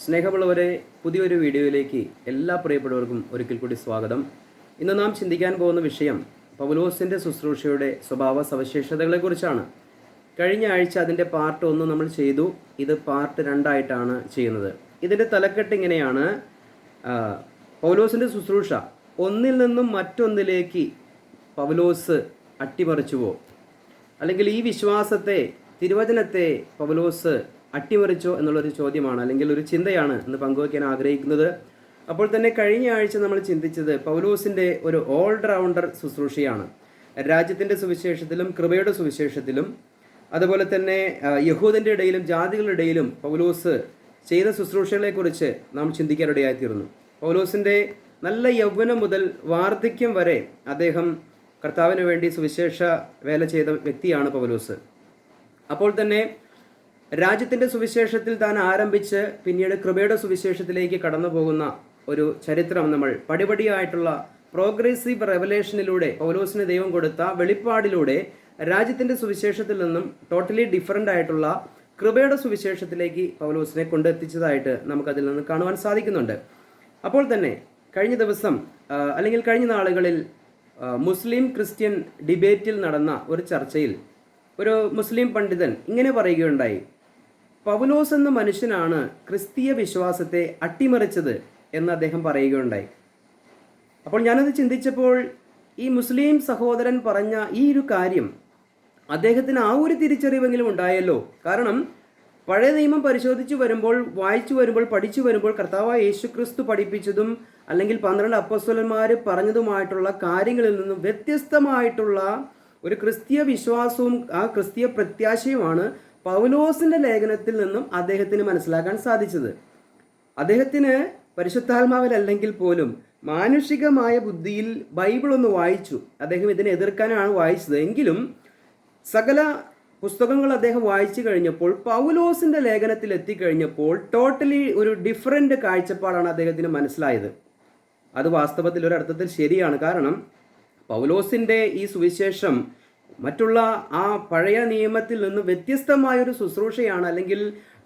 സ്നേഹമുള്ളവരെ, പുതിയൊരു വീഡിയോയിലേക്ക് എല്ലാ പ്രിയപ്പെട്ടവർക്കും ഒരിക്കൽ കൂടി സ്വാഗതം. ഇന്ന് നാം ചിന്തിക്കാൻ പോകുന്ന വിഷയം പൗലോസിൻ്റെ ശുശ്രൂഷയുടെ സ്വഭാവ സവിശേഷതകളെക്കുറിച്ചാണ്. കഴിഞ്ഞ ആഴ്ച അതിൻ്റെ പാർട്ട് 1 നമ്മൾ ചെയ്തു. ഇത് പാർട്ട് 2 ആയിട്ടാണ് ചെയ്യുന്നത്. ഇതിൻ്റെ തലക്കെട്ട് ഇങ്ങനെയാണ്: പൗലോസിൻ്റെ ശുശ്രൂഷ ഒന്നിൽ നിന്നും മറ്റൊന്നിലേക്ക് പൗലോസ് അട്ടിമറിച്ചുവോ, അല്ലെങ്കിൽ ഈ വിശ്വാസത്തെ, തിരുവചനത്തെ പൗലോസ് അട്ടിമറിച്ചോ എന്നുള്ളൊരു ചോദ്യമാണ്, അല്ലെങ്കിൽ ഒരു ചിന്തയാണ് ഇന്ന് പങ്കുവയ്ക്കാൻ ആഗ്രഹിക്കുന്നത്. അപ്പോൾ തന്നെ കഴിഞ്ഞ ആഴ്ച നമ്മൾ ചിന്തിച്ചത് പൗലോസിൻ്റെ ഒരു ഓൾറൗണ്ടർ ശുശ്രൂഷയാണ്. രാജ്യത്തിൻ്റെ സുവിശേഷത്തിലും കൃപയുടെ സുവിശേഷത്തിലും അതുപോലെ തന്നെ യഹൂദൻ്റെ ഇടയിലും ജാതികളുടെ ഇടയിലും പൗലോസ് ചെയ്ത ശുശ്രൂഷകളെക്കുറിച്ച് നാം ചിന്തിക്കാനിടയായിത്തീർന്നു. പൗലോസിൻ്റെ നല്ല യൗവനം മുതൽ വാർദ്ധക്യം വരെ അദ്ദേഹം കർത്താവിന് വേണ്ടി സുവിശേഷ വേല ചെയ്ത വ്യക്തിയാണ് പൗലോസ്. അപ്പോൾ തന്നെ രാജ്യത്തിൻ്റെ സുവിശേഷത്തിൽ താൻ ആരംഭിച്ച് പിന്നീട് കൃപയുടെ സുവിശേഷത്തിലേക്ക് കടന്നു പോകുന്ന ഒരു ചരിത്രം നമ്മൾ പടിപടിയായിട്ടുള്ള പ്രോഗ്രസീവ് റെവലേഷനിലൂടെ പൗലോസിന് ദൈവം കൊടുത്ത വെളിപ്പാടിലൂടെ രാജ്യത്തിൻ്റെ സുവിശേഷത്തിൽ നിന്നും ടോട്ടലി ഡിഫറൻ്റ് ആയിട്ടുള്ള കൃപയുടെ സുവിശേഷത്തിലേക്ക് പൗലോസിനെ കൊണ്ടെത്തിച്ചതായിട്ട് നമുക്കതിൽ നിന്ന് കാണുവാൻ സാധിക്കുന്നുണ്ട്. അപ്പോൾ തന്നെ കഴിഞ്ഞ ദിവസം അല്ലെങ്കിൽ കഴിഞ്ഞ നാളുകളിൽ മുസ്ലിം ക്രിസ്ത്യൻ ഡിബേറ്റിൽ നടന്ന ഒരു ചർച്ചയിൽ ഒരു മുസ്ലിം പണ്ഡിതൻ ഇങ്ങനെ പറയുകയുണ്ടായി: പൗലോസ് എന്ന മനുഷ്യനാണ് ക്രിസ്തീയ വിശ്വാസത്തെ അട്ടിമറിച്ചത് എന്ന് അദ്ദേഹം പറയുകയുണ്ടായി. അപ്പോൾ ഞാനത് ചിന്തിച്ചപ്പോൾ ഈ മുസ്ലിം സഹോദരൻ പറഞ്ഞ ഈ ഒരു കാര്യം അദ്ദേഹത്തിന് ആ ഒരു തിരിച്ചറിവെങ്കിലും ഉണ്ടായല്ലോ. കാരണം പഴയ നിയമം പരിശോധിച്ചു വരുമ്പോൾ, വായിച്ചു വരുമ്പോൾ, പഠിച്ചു വരുമ്പോൾ കർത്താവായ യേശുക്രിസ്തു പഠിപ്പിച്ചതും അല്ലെങ്കിൽ 12 അപ്പോസ്തലന്മാർ പറഞ്ഞതുമായിട്ടുള്ള കാര്യങ്ങളിൽ നിന്നും വ്യത്യസ്തമായിട്ടുള്ള ഒരു ക്രിസ്തീയ വിശ്വാസവും ആ ക്രിസ്തീയ പ്രത്യാശയുമാണ് പൗലോസിൻ്റെ ലേഖനത്തിൽ നിന്നും അദ്ദേഹത്തിന് മനസ്സിലാക്കാൻ സാധിച്ചത്. അദ്ദേഹത്തിന് പരിശുദ്ധാത്മാവിലല്ലെങ്കിൽ പോലും മാനുഷികമായ ബുദ്ധിയിൽ ബൈബിൾ ഒന്ന് വായിച്ചു. അദ്ദേഹം ഇതിനെ എതിർക്കാനാണ് വായിച്ചത്. എങ്കിലും സകല പുസ്തകങ്ങൾ അദ്ദേഹം വായിച്ചു കഴിഞ്ഞപ്പോൾ പൗലോസിൻ്റെ ലേഖനത്തിൽ എത്തിക്കഴിഞ്ഞപ്പോൾ ടോട്ടലി ഒരു ഡിഫറൻറ്റ് കാഴ്ചപ്പാടാണ് അദ്ദേഹത്തിന് മനസ്സിലായത്. അത് വാസ്തവത്തിൽ ഒരർത്ഥത്തിൽ ശരിയാണ്. കാരണം പൗലോസിൻ്റെ ഈ സുവിശേഷം മറ്റുള്ള ആ പഴയ നിയമത്തിൽ നിന്ന് വ്യത്യസ്തമായൊരു ശുശ്രൂഷയാണ്. അല്ലെങ്കിൽ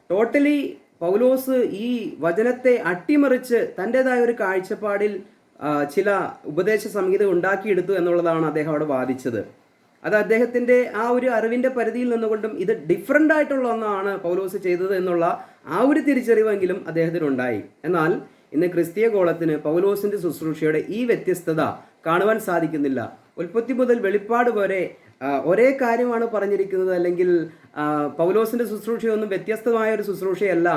ടോട്ടലി പൗലോസ് ഈ വചനത്തെ അട്ടിമറിച്ച് തൻ്റെതായ ഒരു കാഴ്ചപ്പാടിൽ ചില ഉപദേശ സംഹിത ഉണ്ടാക്കിയെടുത്തു എന്നുള്ളതാണ് അദ്ദേഹം അവിടെ വാദിച്ചത്. അത് അദ്ദേഹത്തിൻ്റെ ആ ഒരു അറിവിൻ്റെ പരിധിയിൽ നിന്നുകൊണ്ടും ഇത് ഡിഫറൻ്റ് ആയിട്ടുള്ള ഒന്നാണ് പൗലോസ് ചെയ്തത് എന്നുള്ള ആ ഒരു തിരിച്ചറിവെങ്കിലും അദ്ദേഹത്തിനുണ്ടായി. എന്നാൽ ഇന്ന് ക്രിസ്തീയ ഗോളത്തിന് പൗലോസിൻ്റെ ശുശ്രൂഷയുടെ ഈ വ്യത്യസ്തത കാണുവാൻ സാധിക്കുന്നില്ല. ഉൽപ്പത്തി മുതൽ വെളിപ്പാട് വരെ ഒരേ കാര്യമാണ് പറഞ്ഞിരിക്കുന്നത്. അല്ലെങ്കിൽ പൗലോസിൻ്റെ ശുശ്രൂഷയൊന്നും വ്യത്യസ്തമായ ഒരു ശുശ്രൂഷയല്ല.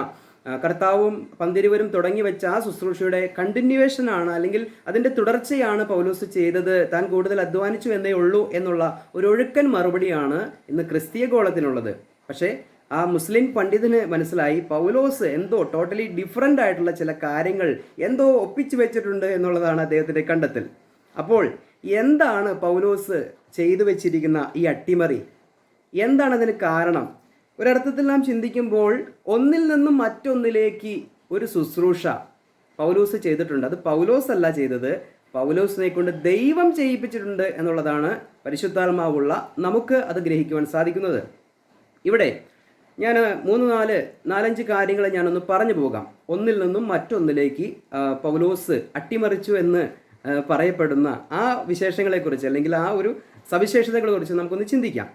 കർത്താവും പന്തിരുവരും തുടങ്ങി വെച്ച ആ ശുശ്രൂഷയുടെ കണ്ടിന്യൂവേഷനാണ്, അല്ലെങ്കിൽ അതിൻ്റെ തുടർച്ചയാണ് പൗലോസ് ചെയ്തത്. താൻ കൂടുതൽ അധ്വാനിച്ചു എന്നേ ഉള്ളൂ എന്നുള്ള ഒരു ഒഴുക്കൻ മറുപടിയാണ് ഇന്ന് ക്രിസ്തീയ ഗോളത്തിനുള്ളത്. പക്ഷേ ആ മുസ്ലിം പണ്ഡിതന് മനസ്സിലായി പൗലോസ് എന്തോ ടോട്ടലി ഡിഫറൻ്റ് ആയിട്ടുള്ള ചില കാര്യങ്ങൾ എന്തോ ഒപ്പിച്ചു വെച്ചിട്ടുണ്ട് എന്നുള്ളതാണ് അദ്ദേഹത്തിൻ്റെ കണ്ടെത്തൽ. അപ്പോൾ എന്താണ് പൗലോസ് ചെയ്തു വെച്ചിരിക്കുന്ന ഈ അട്ടിമറി? എന്താണ് അതിന് കാരണം? ഒരർത്ഥത്തിൽ നാം ചിന്തിക്കുമ്പോൾ ഒന്നിൽ നിന്നും മറ്റൊന്നിലേക്ക് ഒരു ശുശ്രൂഷ പൗലോസ് ചെയ്തിട്ടുണ്ട്. അത് പൗലോസ് അല്ല ചെയ്തത്, പൗലോസിനെ കൊണ്ട് ദൈവം ചെയ്യിപ്പിച്ചിട്ടുണ്ട് എന്നുള്ളതാണ് പരിശുദ്ധാത്മാവുള്ള നമുക്ക് അത് ഗ്രഹിക്കുവാൻ സാധിക്കുന്നത്. ഇവിടെ ഞാൻ 3-4-5 കാര്യങ്ങൾ ഞാനൊന്ന് പറഞ്ഞു പോകാം. ഒന്നിൽ നിന്നും മറ്റൊന്നിലേക്ക് പൗലോസ് അട്ടിമറിച്ചു എന്ന് പറയപ്പെടുന്ന ആ വിശേഷങ്ങളെക്കുറിച്ച്, അല്ലെങ്കിൽ ആ ഒരു സവിശേഷതകളെക്കുറിച്ച് നമുക്കൊന്ന് ചിന്തിക്കാം.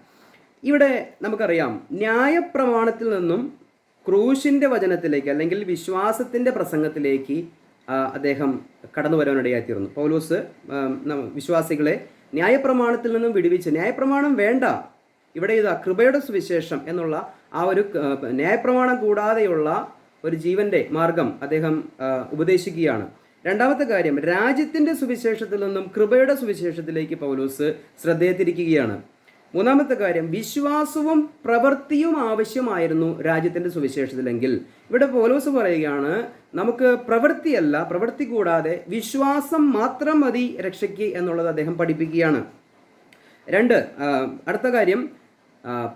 ഇവിടെ നമുക്കറിയാം, ന്യായപ്രമാണത്തിൽ നിന്നും ക്രൂശിൻ്റെ വചനത്തിലേക്ക്, അല്ലെങ്കിൽ വിശ്വാസത്തിൻ്റെ പ്രസംഗത്തിലേക്ക് അദ്ദേഹം കടന്നു വരാനിടയായിത്തീർന്നു. പൗലോസ് വിശ്വാസികളെ ന്യായപ്രമാണത്തിൽ നിന്നും വിടുവിച്ച്, ന്യായപ്രമാണം വേണ്ട, ഇവിടെ ഇതാ കൃപയുടെ സുവിശേഷം എന്നുള്ള ആ ഒരു ന്യായപ്രമാണം കൂടാതെയുള്ള ഒരു ജീവൻ്റെ മാർഗം അദ്ദേഹം ഉപദേശിക്കുകയാണ്. രണ്ടാമത്തെ കാര്യം, രാജ്യത്തിൻ്റെ സുവിശേഷത്തിൽ നിന്നും കൃപയുടെ സുവിശേഷത്തിലേക്ക് പൗലോസ് ശ്രദ്ധയെ തിരിക്കുകയാണ്. മൂന്നാമത്തെ കാര്യം, വിശ്വാസവും പ്രവൃത്തിയും ആവശ്യമായിരുന്നു രാജ്യത്തിൻ്റെ സുവിശേഷത്തിലെങ്കിൽ ഇവിടെ പൗലോസ് പറയുകയാണ്, നമുക്ക് പ്രവൃത്തിയല്ല, പ്രവൃത്തി കൂടാതെ വിശ്വാസം മാത്രം മതി രക്ഷയ്ക്ക് എന്നുള്ളത് അദ്ദേഹം പഠിപ്പിക്കുകയാണ്. അടുത്ത കാര്യം,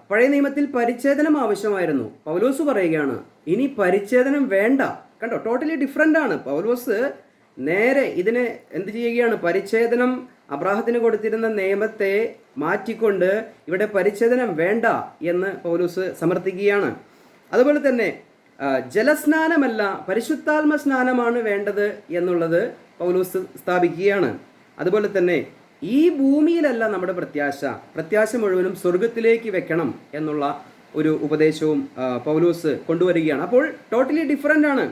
പഴയ നിയമത്തിൽ പരിച്ഛേദനം ആവശ്യമായിരുന്നു. പൗലോസ് പറയുകയാണ് ഇനി പരിച്ഛേദനം വേണ്ട. കണ്ടോ, ടോട്ടലി ഡിഫറൻ്റ് ആണ്. പൗലോസ് നേരെ ഇതിനെ എന്ത് ചെയ്യുകയാണ്? പരിച്ഛേദനം അബ്രാഹത്തിന് കൊടുത്തിരുന്ന നിയമത്തെ മാറ്റിക്കൊണ്ട് ഇവിടെ പരിച്ഛേദനം വേണ്ട എന്ന് പൗലോസ് സമർത്ഥിക്കുകയാണ്. അതുപോലെ തന്നെ ജലസ്നാനമല്ല പരിശുദ്ധാത്മ സ്നാനമാണ് വേണ്ടത് എന്നുള്ളത് പൗലോസ് സ്ഥാപിക്കുകയാണ്. അതുപോലെ തന്നെ ഈ ഭൂമിയിലല്ല നമ്മുടെ പ്രത്യാശ മുഴുവനും സ്വർഗത്തിലേക്ക് വെക്കണം എന്നുള്ള ഒരു ഉപദേശവും പൗലോസ് കൊണ്ടുവരികയാണ്. അപ്പോൾ ടോട്ടലി ഡിഫറൻ്റ് ആണ്.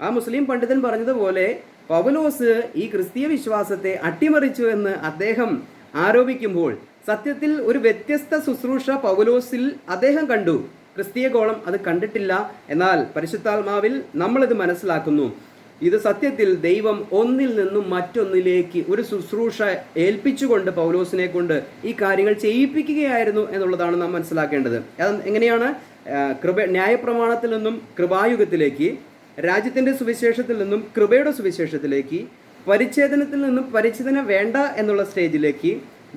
ആ മുസ്ലിം പണ്ഡിതൻ പറഞ്ഞതുപോലെ പൗലോസ് ഈ ക്രിസ്തീയ വിശ്വാസത്തെ അട്ടിമറിച്ചു എന്ന് അദ്ദേഹം ആരോപിക്കുമ്പോൾ സത്യത്തിൽ ഒരു വ്യത്യസ്ത ശുശ്രൂഷ പൗലോസിൽ അദ്ദേഹം കണ്ടു. ക്രിസ്തീയ ഗോളം അത് കണ്ടിട്ടില്ല. എന്നാൽ പരിശുദ്ധാത്മാവിൽ നമ്മളിത് മനസ്സിലാക്കുന്നു. ഇത് സത്യത്തിൽ ദൈവം ഒന്നിൽ നിന്നും മറ്റൊന്നിലേക്ക് ഒരു ശുശ്രൂഷ ഏൽപ്പിച്ചുകൊണ്ട് പൗലോസിനെ കൊണ്ട് ഈ കാര്യങ്ങൾ ചെയ്യിപ്പിക്കുകയായിരുന്നു എന്നുള്ളതാണ് നാം മനസ്സിലാക്കേണ്ടത്. അത് എങ്ങനെയാണ്? ന്യായപ്രമാണത്തിൽ നിന്നും കൃപായുഗത്തിലേക്ക്, രാജ്യത്തിൻ്റെ സുവിശേഷത്തിൽ നിന്നും കൃപയുടെ സുവിശേഷത്തിലേക്ക്, പരിച്ഛേദനത്തിൽ നിന്നും പരിച്ഛേദന വേണ്ട എന്നുള്ള സ്റ്റേജിലേക്ക്,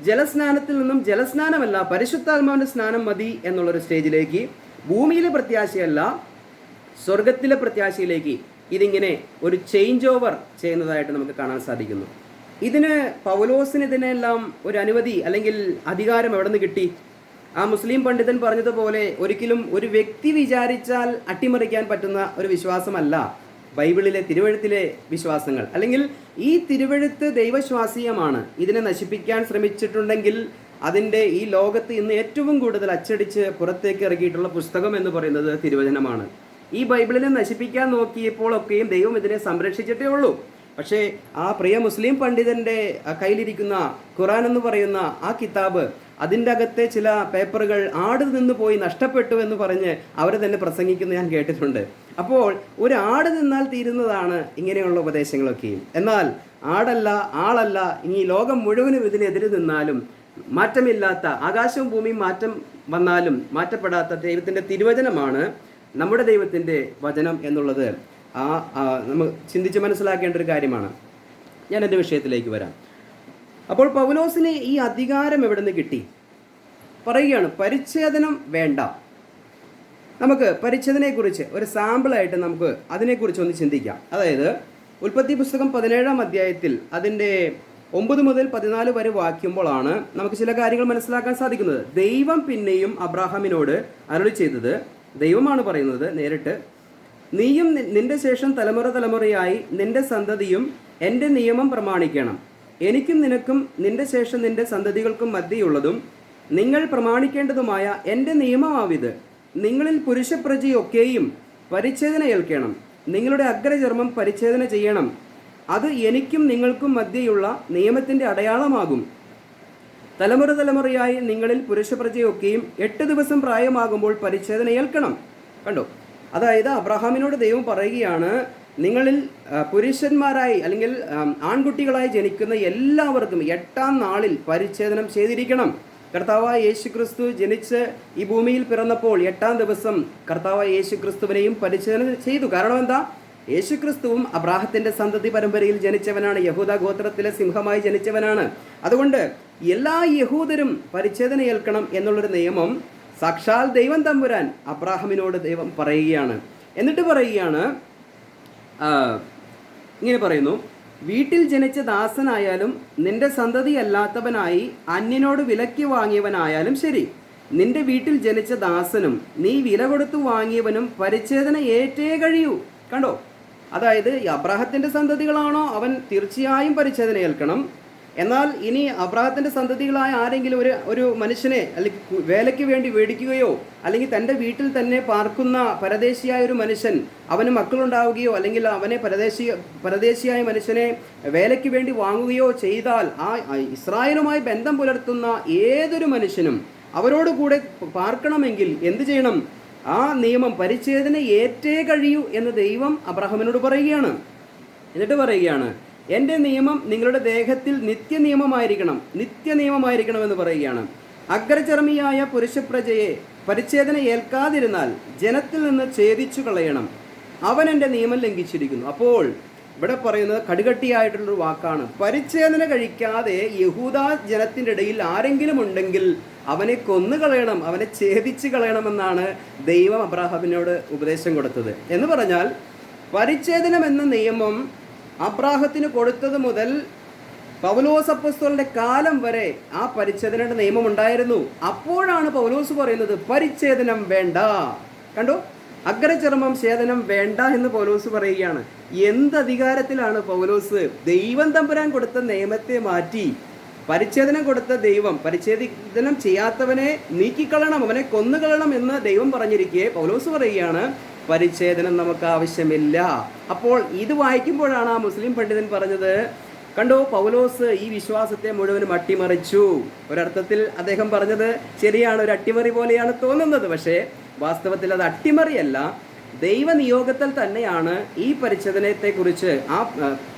ജലസ്നാനത്തിൽ നിന്നും ജലസ്നാനമല്ല പരിശുദ്ധാത്മാവിൻ്റെ സ്നാനം മതി എന്നുള്ളൊരു സ്റ്റേജിലേക്ക്, ഭൂമിയിലെ പ്രത്യാശയല്ല സ്വർഗത്തിലെ പ്രത്യാശയിലേക്ക് ഇതിങ്ങനെ ഒരു ചേഞ്ച് ഓവർ ചെയ്യുന്നതായിട്ട് നമുക്ക് കാണാൻ സാധിക്കുന്നു. പൗലോസിന് ഇതിനെല്ലാം ഒരു അനുമതി അല്ലെങ്കിൽ അധികാരം എവിടെ നിന്ന് കിട്ടി? ആ മുസ്ലിം പണ്ഡിതൻ പറഞ്ഞതുപോലെ ഒരിക്കലും ഒരു വ്യക്തി വിചാരിച്ചാൽ അട്ടിമറിക്കാൻ പറ്റുന്ന ഒരു വിശ്വാസമല്ല ബൈബിളിലെ തിരുവഴുത്തിലെ വിശ്വാസങ്ങൾ. അല്ലെങ്കിൽ ഈ തിരുവഴുത്ത് ദൈവശ്വാസീയമാണ്. ഇതിനെ നശിപ്പിക്കാൻ ശ്രമിച്ചിട്ടുണ്ടെങ്കിൽ അതിൻ്റെ ഈ ലോകത്ത് ഇന്ന് ഏറ്റവും കൂടുതൽ അച്ചടിച്ച് പുറത്തേക്ക് ഇറക്കിയിട്ടുള്ള പുസ്തകം എന്ന് പറയുന്നത് തിരുവചനമാണ്. ഈ ബൈബിളിനെ നശിപ്പിക്കാൻ നോക്കിയപ്പോഴൊക്കെയും ദൈവം ഇതിനെ സംരക്ഷിച്ചിട്ടേ ഉള്ളൂ. പക്ഷേ ആ പ്രിയ മുസ്ലിം പണ്ഡിതൻ്റെ കയ്യിലിരിക്കുന്ന ഖുറാൻ എന്ന് പറയുന്ന ആ കിതാബ്, അതിൻ്റെ അകത്തെ ചില പേപ്പറുകൾ ആട് നിന്ന് പോയി നഷ്ടപ്പെട്ടു എന്ന് പറഞ്ഞ് അവർ തന്നെ പ്രസംഗിക്കുന്നത് ഞാൻ കേട്ടിട്ടുണ്ട്. അപ്പോൾ ഒരു ആട് നിന്നാൽ തീരുന്നതാണ് ഇങ്ങനെയുള്ള ഉപദേശങ്ങളൊക്കെയും. എന്നാൽ ആടല്ല, ആളല്ല, ഇനി ലോകം മുഴുവനും ഇതിനെതിരെ നിന്നാലും മാറ്റമില്ലാത്ത, ആകാശവും ഭൂമിയും മാറ്റം വന്നാലും മാറ്റപ്പെടാത്ത ദൈവത്തിൻ്റെ തിരുവചനമാണ് നമ്മുടെ ദൈവത്തിൻ്റെ വചനം എന്നുള്ളത് നമ്മൾ ചിന്തിച്ച് മനസ്സിലാക്കേണ്ട ഒരു കാര്യമാണ്. ഞാൻ എൻ്റെ വിഷയത്തിലേക്ക് വരാം. അപ്പോൾ പൗലോസിന് ഈ അധികാരം എവിടെ നിന്ന് കിട്ടി? പറയുകയാണ് പരിച്ഛേദനം വേണ്ട. നമുക്ക് പരിച്ഛേദനയെക്കുറിച്ച് ഒരു സാമ്പിളായിട്ട് നമുക്ക് അതിനെക്കുറിച്ച് ഒന്ന് ചിന്തിക്കാം. അതായത് ഉൽപ്പത്തി പുസ്തകം 17-ാം അധ്യായത്തിൽ അതിൻ്റെ 9 മുതൽ 14 വരെ വാക്യമ്പോഴാണ് നമുക്ക് ചില കാര്യങ്ങൾ മനസ്സിലാക്കാൻ സാധിക്കുന്നത്. ദൈവം പിന്നെയും അബ്രാഹാമിനോട് അരുളി ചെയ്തത്, ദൈവമാണ് പറയുന്നത് നേരിട്ട്, നീയും നിന്റെ ശേഷം തലമുറയായി നിന്റെ സന്തതിയും എൻ്റെ നിയമം പ്രമാണിക്കണം. എനിക്കും നിനക്കും നിന്റെ ശേഷം നിന്റെ സന്തതികൾക്കും മധ്യയുള്ളതും നിങ്ങൾ പ്രമാണിക്കേണ്ടതുമായ എൻ്റെ നിയമമാവിത്. നിങ്ങളിൽ പുരുഷപ്രജയൊക്കെയും പരിച്ഛേദന ഏൽക്കണം. നിങ്ങളുടെ അഗ്രചർമ്മം പരിച്ഛേദന ചെയ്യണം. അത് എനിക്കും നിങ്ങൾക്കും മധ്യയുള്ള നിയമത്തിൻ്റെ അടയാളമാകും. തലമുറയായി നിങ്ങളിൽ പുരുഷപ്രജയൊക്കെയും 8 ദിവസം പ്രായമാകുമ്പോൾ പരിച്ഛേദന ഏൽക്കണം. കണ്ടോ? അതായത് അബ്രഹാമിനോട് ദൈവം പറയുകയാണ്, നിങ്ങളിൽ പുരുഷന്മാരായി അല്ലെങ്കിൽ ആൺകുട്ടികളായി ജനിക്കുന്ന എല്ലാവർക്കും 8-ാം നാളിൽ പരിച്ഛേദനം ചെയ്തിരിക്കണം. കർത്താവായ യേശുക്രിസ്തു ജനിച്ച് ഈ ഭൂമിയിൽ പിറന്നപ്പോൾ 8-ാം ദിവസം കർത്താവായ യേശുക്രിസ്തുവിനെയും പരിച്ഛേദന ചെയ്തു. കാരണം എന്താ? യേശുക്രിസ്തുവും അബ്രാഹത്തിൻ്റെ സന്തതി പരമ്പരയിൽ ജനിച്ചവനാണ്, യഹൂദ ഗോത്രത്തിലെ സിംഹമായി ജനിച്ചവനാണ്. അതുകൊണ്ട് എല്ലാ യഹൂദരും പരിച്ഛേദന ഏൽക്കണം എന്നുള്ളൊരു നിയമം സാക്ഷാൽ ദൈവം തമ്പുരാൻ അബ്രാഹാമിനോട് ദൈവം പറയുകയാണ്. എന്നിട്ട് പറയുകയാണ്, ഇങ്ങനെ പറയുന്നു, വീട്ടിൽ ജനിച്ച ദാസനായാലും നിന്റെ സന്തതി അല്ലാത്തവനായി അന്യനോട് വിലയ്ക്ക് വാങ്ങിയവനായാലും ശരി, നിന്റെ വീട്ടിൽ ജനിച്ച ദാസനും നീ വില കൊടുത്തു വാങ്ങിയവനും പരിച്ഛേദന ഏറ്റേ കഴിയൂ. കണ്ടോ? അതായത് അബ്രാഹത്തിൻ്റെ സന്തതികളാണോ അവൻ തീർച്ചയായും പരിച്ഛേദന ഏൽക്കണം. എന്നാൽ ഇനി അബ്രാഹത്തിൻ്റെ സന്തതികളായ ആരെങ്കിലും ഒരു മനുഷ്യനെ അല്ലെങ്കിൽ വേലയ്ക്ക് വേണ്ടി മേടിക്കുകയോ അല്ലെങ്കിൽ തൻ്റെ വീട്ടിൽ തന്നെ പാർക്കുന്ന പരദേശിയായ ഒരു മനുഷ്യൻ അവന് മക്കളുണ്ടാവുകയോ അല്ലെങ്കിൽ അവനെ പരദേശിയായ മനുഷ്യനെ വേലയ്ക്ക് വേണ്ടി വാങ്ങുകയോ ചെയ്താൽ ആ ഇസ്രായേലുമായി ബന്ധം പുലർത്തുന്ന ഏതൊരു മനുഷ്യനും അവരോട് കൂടെ പാർക്കണമെങ്കിൽ എന്ത് ചെയ്യണം? ആ നിയമം പരിച്ഛേദന ഏറ്റേ കഴിയൂ എന്ന് ദൈവം അബ്രാഹാമിനോട് പറയുകയാണ്. എന്നിട്ട് പറയുകയാണ്, എൻ്റെ നിയമം നിങ്ങളുടെ ദേഹത്തിൽ നിത്യനിയമമായിരിക്കണം എന്ന് പറയുകയാണ്. അഗ്രചർമ്മിയായ പുരുഷപ്രജയെ പരിച്ഛേദന ഏൽക്കാതിരുന്നാൽ ജനത്തിൽ നിന്ന് ഛേദിച്ചു കളയണം. അവൻ എൻ്റെ നിയമം ലംഘിച്ചിരിക്കുന്നു. അപ്പോൾ ഇവിടെ പറയുന്നത് കടുകട്ടിയായിട്ടുള്ളൊരു വാക്കാണ്. പരിച്ഛേദന കഴിക്കാതെ യഹൂദ ജനത്തിൻ്റെ ഇടയിൽ ആരെങ്കിലും ഉണ്ടെങ്കിൽ അവനെ കൊന്നുകളയണം, അവനെ ഛേദിച്ച് കളയണമെന്നാണ് ദൈവം അബ്രാഹാമിനോട് ഉപദേശം കൊടുത്തത്. എന്ന് പറഞ്ഞാൽ പരിച്ഛേദനം എന്ന നിയമം അബ്രാഹത്തിന് കൊടുത്തത് മുതൽ പൗലോസ് അപ്പോസ്തലന്റെ കാലം വരെ ആ പരിച്ഛേദനയുടെ നിയമം ഉണ്ടായിരുന്നു. അപ്പോഴാണ് പൗലോസ് പറയുന്നത് പരിച്ഛേദനം വേണ്ട. കണ്ടോ? അഗ്രചർമ്മം ഛേദനം വേണ്ട എന്ന് പൗലോസ് പറയുകയാണ്. എന്ത് അധികാരത്തിലാണ് പൗലോസ് ദൈവം തമ്പുരാൻ കൊടുത്ത നിയമത്തെ മാറ്റി പരിച്ഛേദനം കൊടുത്ത ദൈവം പരിച്ഛേദനം ചെയ്യാത്തവനെ നീക്കിക്കളയണം, അവനെ കൊന്നുകളയണം എന്ന് ദൈവം പറഞ്ഞിരിക്കെ പൗലോസ് പറയുകയാണ് പരിച്ഛേദനം നമുക്ക് ആവശ്യമില്ല. അപ്പോൾ ഇത് വായിക്കുമ്പോഴാണ് ആ മുസ്ലിം പണ്ഡിതൻ പറഞ്ഞത്, കണ്ടോ പൗലോസ് ഈ വിശ്വാസത്തെ മുഴുവനും അട്ടിമറിച്ചു. ഒരർത്ഥത്തിൽ അദ്ദേഹം പറഞ്ഞത് ശരിയാണ്, ഒരു അട്ടിമറി പോലെയാണ് തോന്നുന്നത്. പക്ഷേ വാസ്തവത്തിൽ അത് അട്ടിമറിയല്ല, ദൈവനിയോഗത്തിൽ തന്നെയാണ് ഈ പരിച്ഛേദനത്തെക്കുറിച്ച്, ആ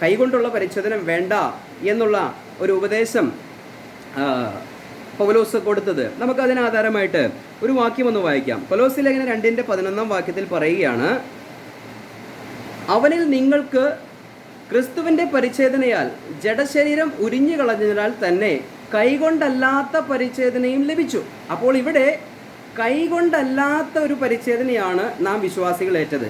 കൈകൊണ്ടുള്ള പരിച്ഛേദനം വേണ്ട എന്നുള്ള ഒരു ഉപദേശം പൗലോസ് കൊടുത്തത്. നമുക്കതിനാധാരമായിട്ട് ഒരു വാക്യം ഒന്ന് വായിക്കാം. കൊലോസ്യ ലേഖനം 2:11 വാക്യത്തിൽ പറയുകയാണ്, അവനിൽ നിങ്ങൾക്ക് ക്രിസ്തുവിൻ്റെ പരിച്ഛേദനയാൽ ജഡശരീരം ഉരിഞ്ഞു കളഞ്ഞതിനാൽ തന്നെ കൈകൊണ്ടല്ലാത്ത പരിച്ഛേദനയും ലഭിച്ചു. അപ്പോൾ ഇവിടെ കൈകൊണ്ടല്ലാത്ത ഒരു പരിച്ഛേദനയാണ് നാം വിശ്വാസികൾ ഏറ്റത്.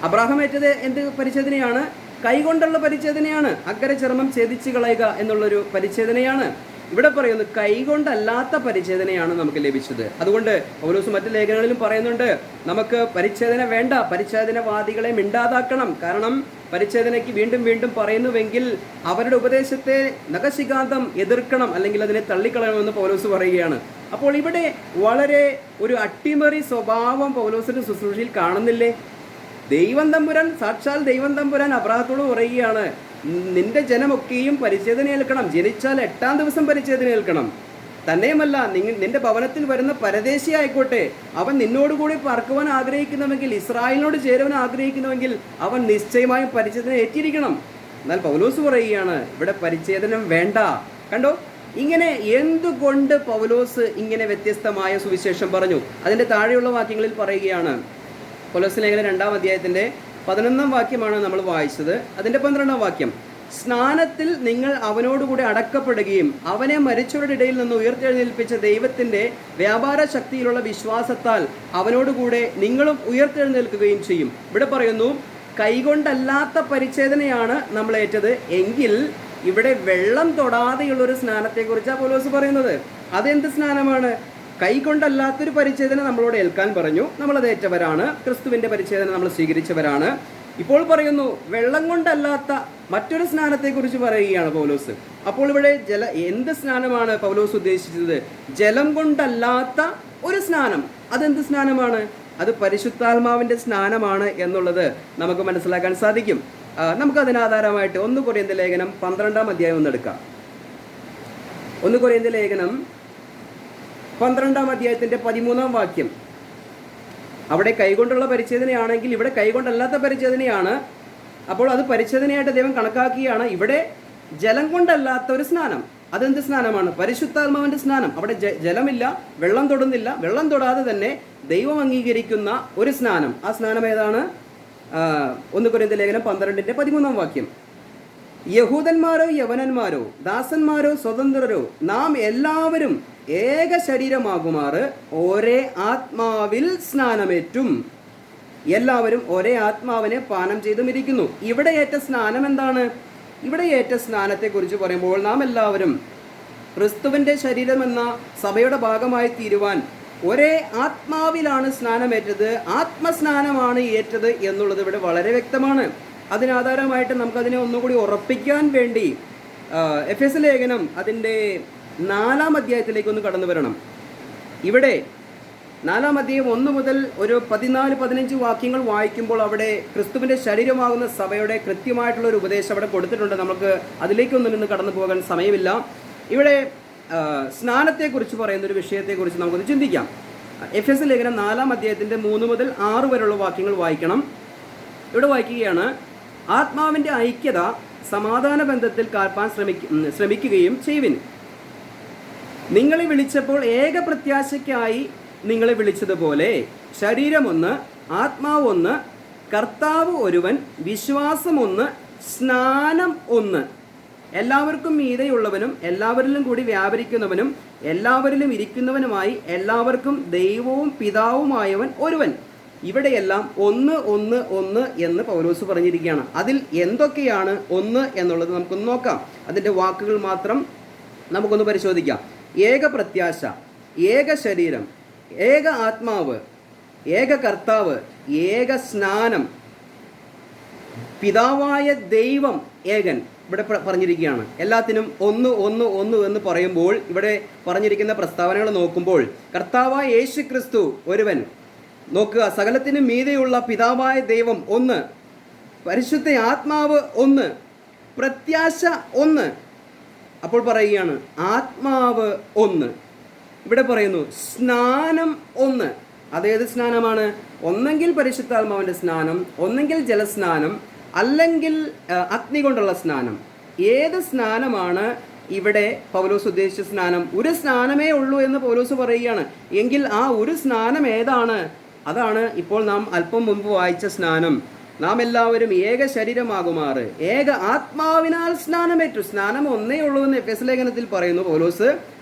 അബ്രാഹാം ഏറ്റത് എന്ത് പരിച്ഛേദനയാണ്? കൈകൊണ്ടുള്ള പരിച്ഛേദനയാണ്. അഗ്രചർമ്മം ഛേദിച്ചു കളയുക എന്നുള്ളൊരു പരിച്ഛേദനയാണ്. ഇവിടെ പറയുന്നത് കൈകൊണ്ടല്ലാത്ത പരിച്ഛേദനയാണ് നമുക്ക് ലഭിച്ചത്. അതുകൊണ്ട് പൗലോസ് മറ്റു ലേഖനങ്ങളിലും പറയുന്നുണ്ട്, നമുക്ക് പരിച്ഛേദന വേണ്ട, പരിച്ഛേദനവാദികളെ മിണ്ടാതാക്കണം. കാരണം പരിച്ഛേദനയ്ക്ക് വീണ്ടും വീണ്ടും പറയുന്നുവെങ്കിൽ അവരുടെ ഉപദേശത്തെ നഖശിഖാന്തം എതിർക്കണം, അല്ലെങ്കിൽ അതിനെ തള്ളിക്കളയണമെന്ന് പൗലോസ് പറയുകയാണ്. അപ്പോൾ ഇവിടെ വളരെ ഒരു അട്ടിമറി സ്വഭാവം പൗലോസിന്റെ ശുശ്രൂഷയിൽ കാണുന്നില്ലേ? ദൈവം തമ്പുരാൻ, സാക്ഷാൽ ദൈവം തമ്പുരാൻ അബ്രാഹത്തോട് പറയുകയാണ്, നിന്റെ ജനമൊക്കെയും പരിച്ഛേദന ഏൽക്കണം, ജനിച്ചാൽ 8-ാം ദിവസം പരിച്ഛേദന ഏൽക്കണം. തന്നെയുമല്ല, നിന്റെ ഭവനത്തിൽ വരുന്ന പരദേശി ആയിക്കോട്ടെ, അവൻ നിന്നോടുകൂടി പാർക്കുവാൻ ആഗ്രഹിക്കുന്നുവെങ്കിൽ, ഇസ്രായേലിനോട് ചേരുവാൻ ആഗ്രഹിക്കുന്നുവെങ്കിൽ അവൻ നിശ്ചയമായും പരിച്ഛേദന ഏറ്റിരിക്കണം. എന്നാൽ പൗലോസ് പറയുകയാണ് ഇവിടെ പരിച്ഛേദനം വേണ്ട. കണ്ടോ, ഇങ്ങനെ എന്തുകൊണ്ട് പൗലോസ് ഇങ്ങനെ വ്യത്യസ്തമായ സുവിശേഷം പറഞ്ഞു? അതിൻ്റെ താഴെയുള്ള വാക്യങ്ങളിൽ പറയുകയാണ്. കൊലോസ്യ ലേഖനം 2-ാം അധ്യായത്തിൻ്റെ 11-ാം വാക്യമാണ് നമ്മൾ വായിച്ചത്. അതിൻ്റെ 12-ാം വാക്യം, സ്നാനത്തിൽ നിങ്ങൾ അവനോടുകൂടി അടക്കപ്പെടുകയും അവനെ മരിച്ചവരുടെ ഇടയിൽ നിന്ന് ഉയർത്തെഴുന്നേൽപ്പിച്ച ദൈവത്തിൻ്റെ വ്യാപാര ശക്തിയിലുള്ള വിശ്വാസത്താൽ അവനോടുകൂടെ നിങ്ങളും ഉയർത്തെഴുന്നേൽക്കുകയും ചെയ്യും. ഇവിടെ പറയുന്നു കൈകൊണ്ടല്ലാത്ത പരിച്ഛേദനയാണ് നമ്മൾ ഏറ്റത് എങ്കിൽ ഇവിടെ വെള്ളം തൊടാതെയുള്ളൊരു സ്നാനത്തെക്കുറിച്ചാണ് പൗലോസ് പറയുന്നത്. അതെന്ത് സ്നാനമാണ്? കൈകൊണ്ടല്ലാത്തൊരു പരിച്ഛേദന നമ്മളോട് ഏൽക്കാൻ പറഞ്ഞു, നമ്മളത് ഏറ്റവരാണ്, ക്രിസ്തുവിൻ്റെ പരിച്ഛേദന നമ്മൾ സ്വീകരിച്ചവരാണ്. ഇപ്പോൾ പറയുന്നു വെള്ളം കൊണ്ടല്ലാത്ത മറ്റൊരു സ്നാനത്തെക്കുറിച്ച് പറയുകയാണ് പൗലോസ്. അപ്പോൾ ഇവിടെ എന്ത് സ്നാനമാണ് പൗലോസ് ഉദ്ദേശിച്ചത്? ജലം കൊണ്ടല്ലാത്ത ഒരു സ്നാനം. അതെന്ത് സ്നാനമാണ്? അത് പരിശുദ്ധാത്മാവിൻ്റെ സ്നാനമാണ് എന്നുള്ളത് നമുക്ക് മനസ്സിലാക്കാൻ സാധിക്കും. നമുക്കതിനാധാരമായിട്ട് 1 കൊരിന്ത്യർ ലേഖനം 12-ാം അധ്യായം ഒന്നെടുക്കാം. 1 കൊരിന്ത്യർ ലേഖനം 12-ാം അധ്യായത്തിൻ്റെ 13-ാം വാക്യം. അവിടെ കൈകൊണ്ടുള്ള പരിച്ഛേദനയാണെങ്കിൽ ഇവിടെ കൈകൊണ്ടല്ലാത്ത പരിച്ഛേദനയാണ്. അപ്പോൾ അത് പരിച്ഛേദനയായിട്ട് ദൈവം കണക്കാക്കിയാണ്. ഇവിടെ ജലം കൊണ്ടല്ലാത്ത ഒരു സ്നാനം. അതെന്ത് സ്നാനമാണ്? പരിശുദ്ധാത്മാവിൻ്റെ സ്നാനം. അവിടെ ജലമില്ല, വെള്ളം തൊടുന്നില്ല. വെള്ളം തൊടാതെ തന്നെ ദൈവം അംഗീകരിക്കുന്ന ഒരു സ്നാനം. ആ സ്നാനം ഏതാണ്? 1 കൊരിന്ത്യർ ലേഖനം 12-ന്റെ 13-ാം വാക്യം. യഹൂദന്മാരോ യവനന്മാരോ ദാസന്മാരോ സ്വതന്ത്രരോ നാം എല്ലാവരും ഏക ശരീരമാകുമാറ് ഒരേ ആത്മാവിൽ സ്നാനമേറ്റും. എല്ലാവരും ഒരേ ആത്മാവിനെ പാനം ചെയ്തും ഇരിക്കുന്നു. ഇവിടെ ഏറ്റ സ്നാനം എന്താണ്? ഇവിടെ ഏറ്റ സ്നാനത്തെക്കുറിച്ച് പറയുമ്പോൾ നാം എല്ലാവരും ക്രിസ്തുവിൻ്റെ ശരീരം എന്ന സഭയുടെ ഭാഗമായി തീരുവാൻ ഒരേ ആത്മാവിലാണ് സ്നാനമേറ്റത്, ആത്മസ്നാനമാണ് ഏറ്റത് എന്നുള്ളത് ഇവിടെ വളരെ വ്യക്തമാണ്. അതിനാധാരമായിട്ട് നമുക്കതിനെ ഒന്നുകൂടി ഉറപ്പിക്കാൻ വേണ്ടി എഫെസ്യ ലേഖനം അതിൻ്റെ 4-ാം അധ്യായത്തിലേക്ക് ഒന്ന് കടന്നു വരണം. ഇവിടെ 4-ാം അധ്യായം 1 മുതൽ ഒരു 14-15 വാക്യങ്ങൾ വായിക്കുമ്പോൾ അവിടെ ക്രിസ്തുവിൻ്റെ ശരീരമാകുന്ന സഭയുടെ കൃത്യമായിട്ടുള്ളൊരു ഉപദേശം അവിടെ കൊടുത്തിട്ടുണ്ട്. നമുക്ക് അതിലേക്കൊന്നും ഇന്ന് കടന്നു പോകാൻ സമയമില്ല. ഇവിടെ സ്നാനത്തെക്കുറിച്ച് പറയുന്നൊരു വിഷയത്തെക്കുറിച്ച് നമുക്കൊന്ന് ചിന്തിക്കാം. എഫെസ്യ ലേഖനം 4-ാം അധ്യായത്തിൻ്റെ 3 മുതൽ 6 വരെയുള്ള വാക്യങ്ങൾ വായിക്കണം. ഇവിടെ വായിക്കുകയാണ്, ആത്മാവിൻ്റെ ഐക്യത സമാധാന ബന്ധത്തിൽ കാപ്പാൻ ശ്രമിക്കുകയും ചെയ്യുവിൻ. നിങ്ങളെ വിളിച്ചപ്പോൾ ഏക പ്രത്യാശയ്ക്കായി നിങ്ങളെ വിളിച്ചതുപോലെ ശരീരം ഒന്ന്, ആത്മാവ് ഒന്ന്, കർത്താവ് ഒരുവൻ, വിശ്വാസം ഒന്ന്, സ്നാനം ഒന്ന്, എല്ലാവർക്കും മീതെയുള്ളവനും എല്ലാവരിലും കൂടി വ്യാപരിക്കുന്നവനും എല്ലാവരിലും ഇരിക്കുന്നവനുമായി എല്ലാവർക്കും ദൈവവും പിതാവുമായവൻ ഒരുവൻ. ഇവിടെയെല്ലാം ഒന്ന് ഒന്ന് ഒന്ന് എന്ന് പൗലോസ് പറഞ്ഞിരിക്കുകയാണ്. അതിൽ എന്തൊക്കെയാണ് ഒന്ന് എന്നുള്ളത് നമുക്കൊന്ന് നോക്കാം. അതിൻ്റെ വാക്കുകൾ മാത്രം നമുക്കൊന്ന് പരിശോധിക്കാം. ഏക പ്രത്യാശ, ഏക ശരീരം, ഏക ആത്മാവ്, ഏക കർത്താവ്, ഏക സ്നാനം, പിതാവായ ദൈവം ഏകൻ ഇവിടെ പറഞ്ഞിരിക്കുകയാണ്. എല്ലാത്തിനും ഒന്ന് ഒന്ന് ഒന്ന് എന്ന് പറയുമ്പോൾ ഇവിടെ പറഞ്ഞിരിക്കുന്ന പ്രസ്താവനകൾ നോക്കുമ്പോൾ കർത്താവായ യേശു ക്രിസ്തു ഒരുവൻ, നോക്കുക, സകലത്തിനും മീതെയുള്ള പിതാവായ ദൈവം ഒന്ന്, പരിശുദ്ധ ആത്മാവ് ഒന്ന്, പ്രത്യാശ ഒന്ന്. അപ്പോൾ പറയുകയാണ് ആത്മാവ് ഒന്ന്. ഇവിടെ പറയുന്നു സ്നാനം ഒന്ന്. അതേത് സ്നാനമാണ്? ഒന്നെങ്കിൽ പരിശുദ്ധാത്മാവിൻ്റെ സ്നാനം, ഒന്നെങ്കിൽ ജലസ്നാനം, അല്ലെങ്കിൽ അഗ്നി കൊണ്ടുള്ള സ്നാനം. ഏത് സ്നാനമാണ് ഇവിടെ പൗലോസ് ഉദ്ദേശിച്ച സ്നാനം? ഒരു സ്നാനമേ ഉള്ളൂ എന്ന് പൗലോസ് പറയുകയാണ്. എങ്കിൽ ആ ഒരു സ്നാനം ഏതാണ്? അതാണ് ഇപ്പോൾ നാം അല്പം മുമ്പ് വായിച്ച സ്നാനം. നാം എല്ലാവരും ഏക ശരീരമാകുമാറ് ഏക ആത്മാവിനാൽ സ്നാനമേറ്റു. സ്നാനം ഒന്നേ ഉള്ളൂ എന്ന് എഫെസ്യ ലേഖനത്തിൽ പറയുന്നു പൗലോസ്.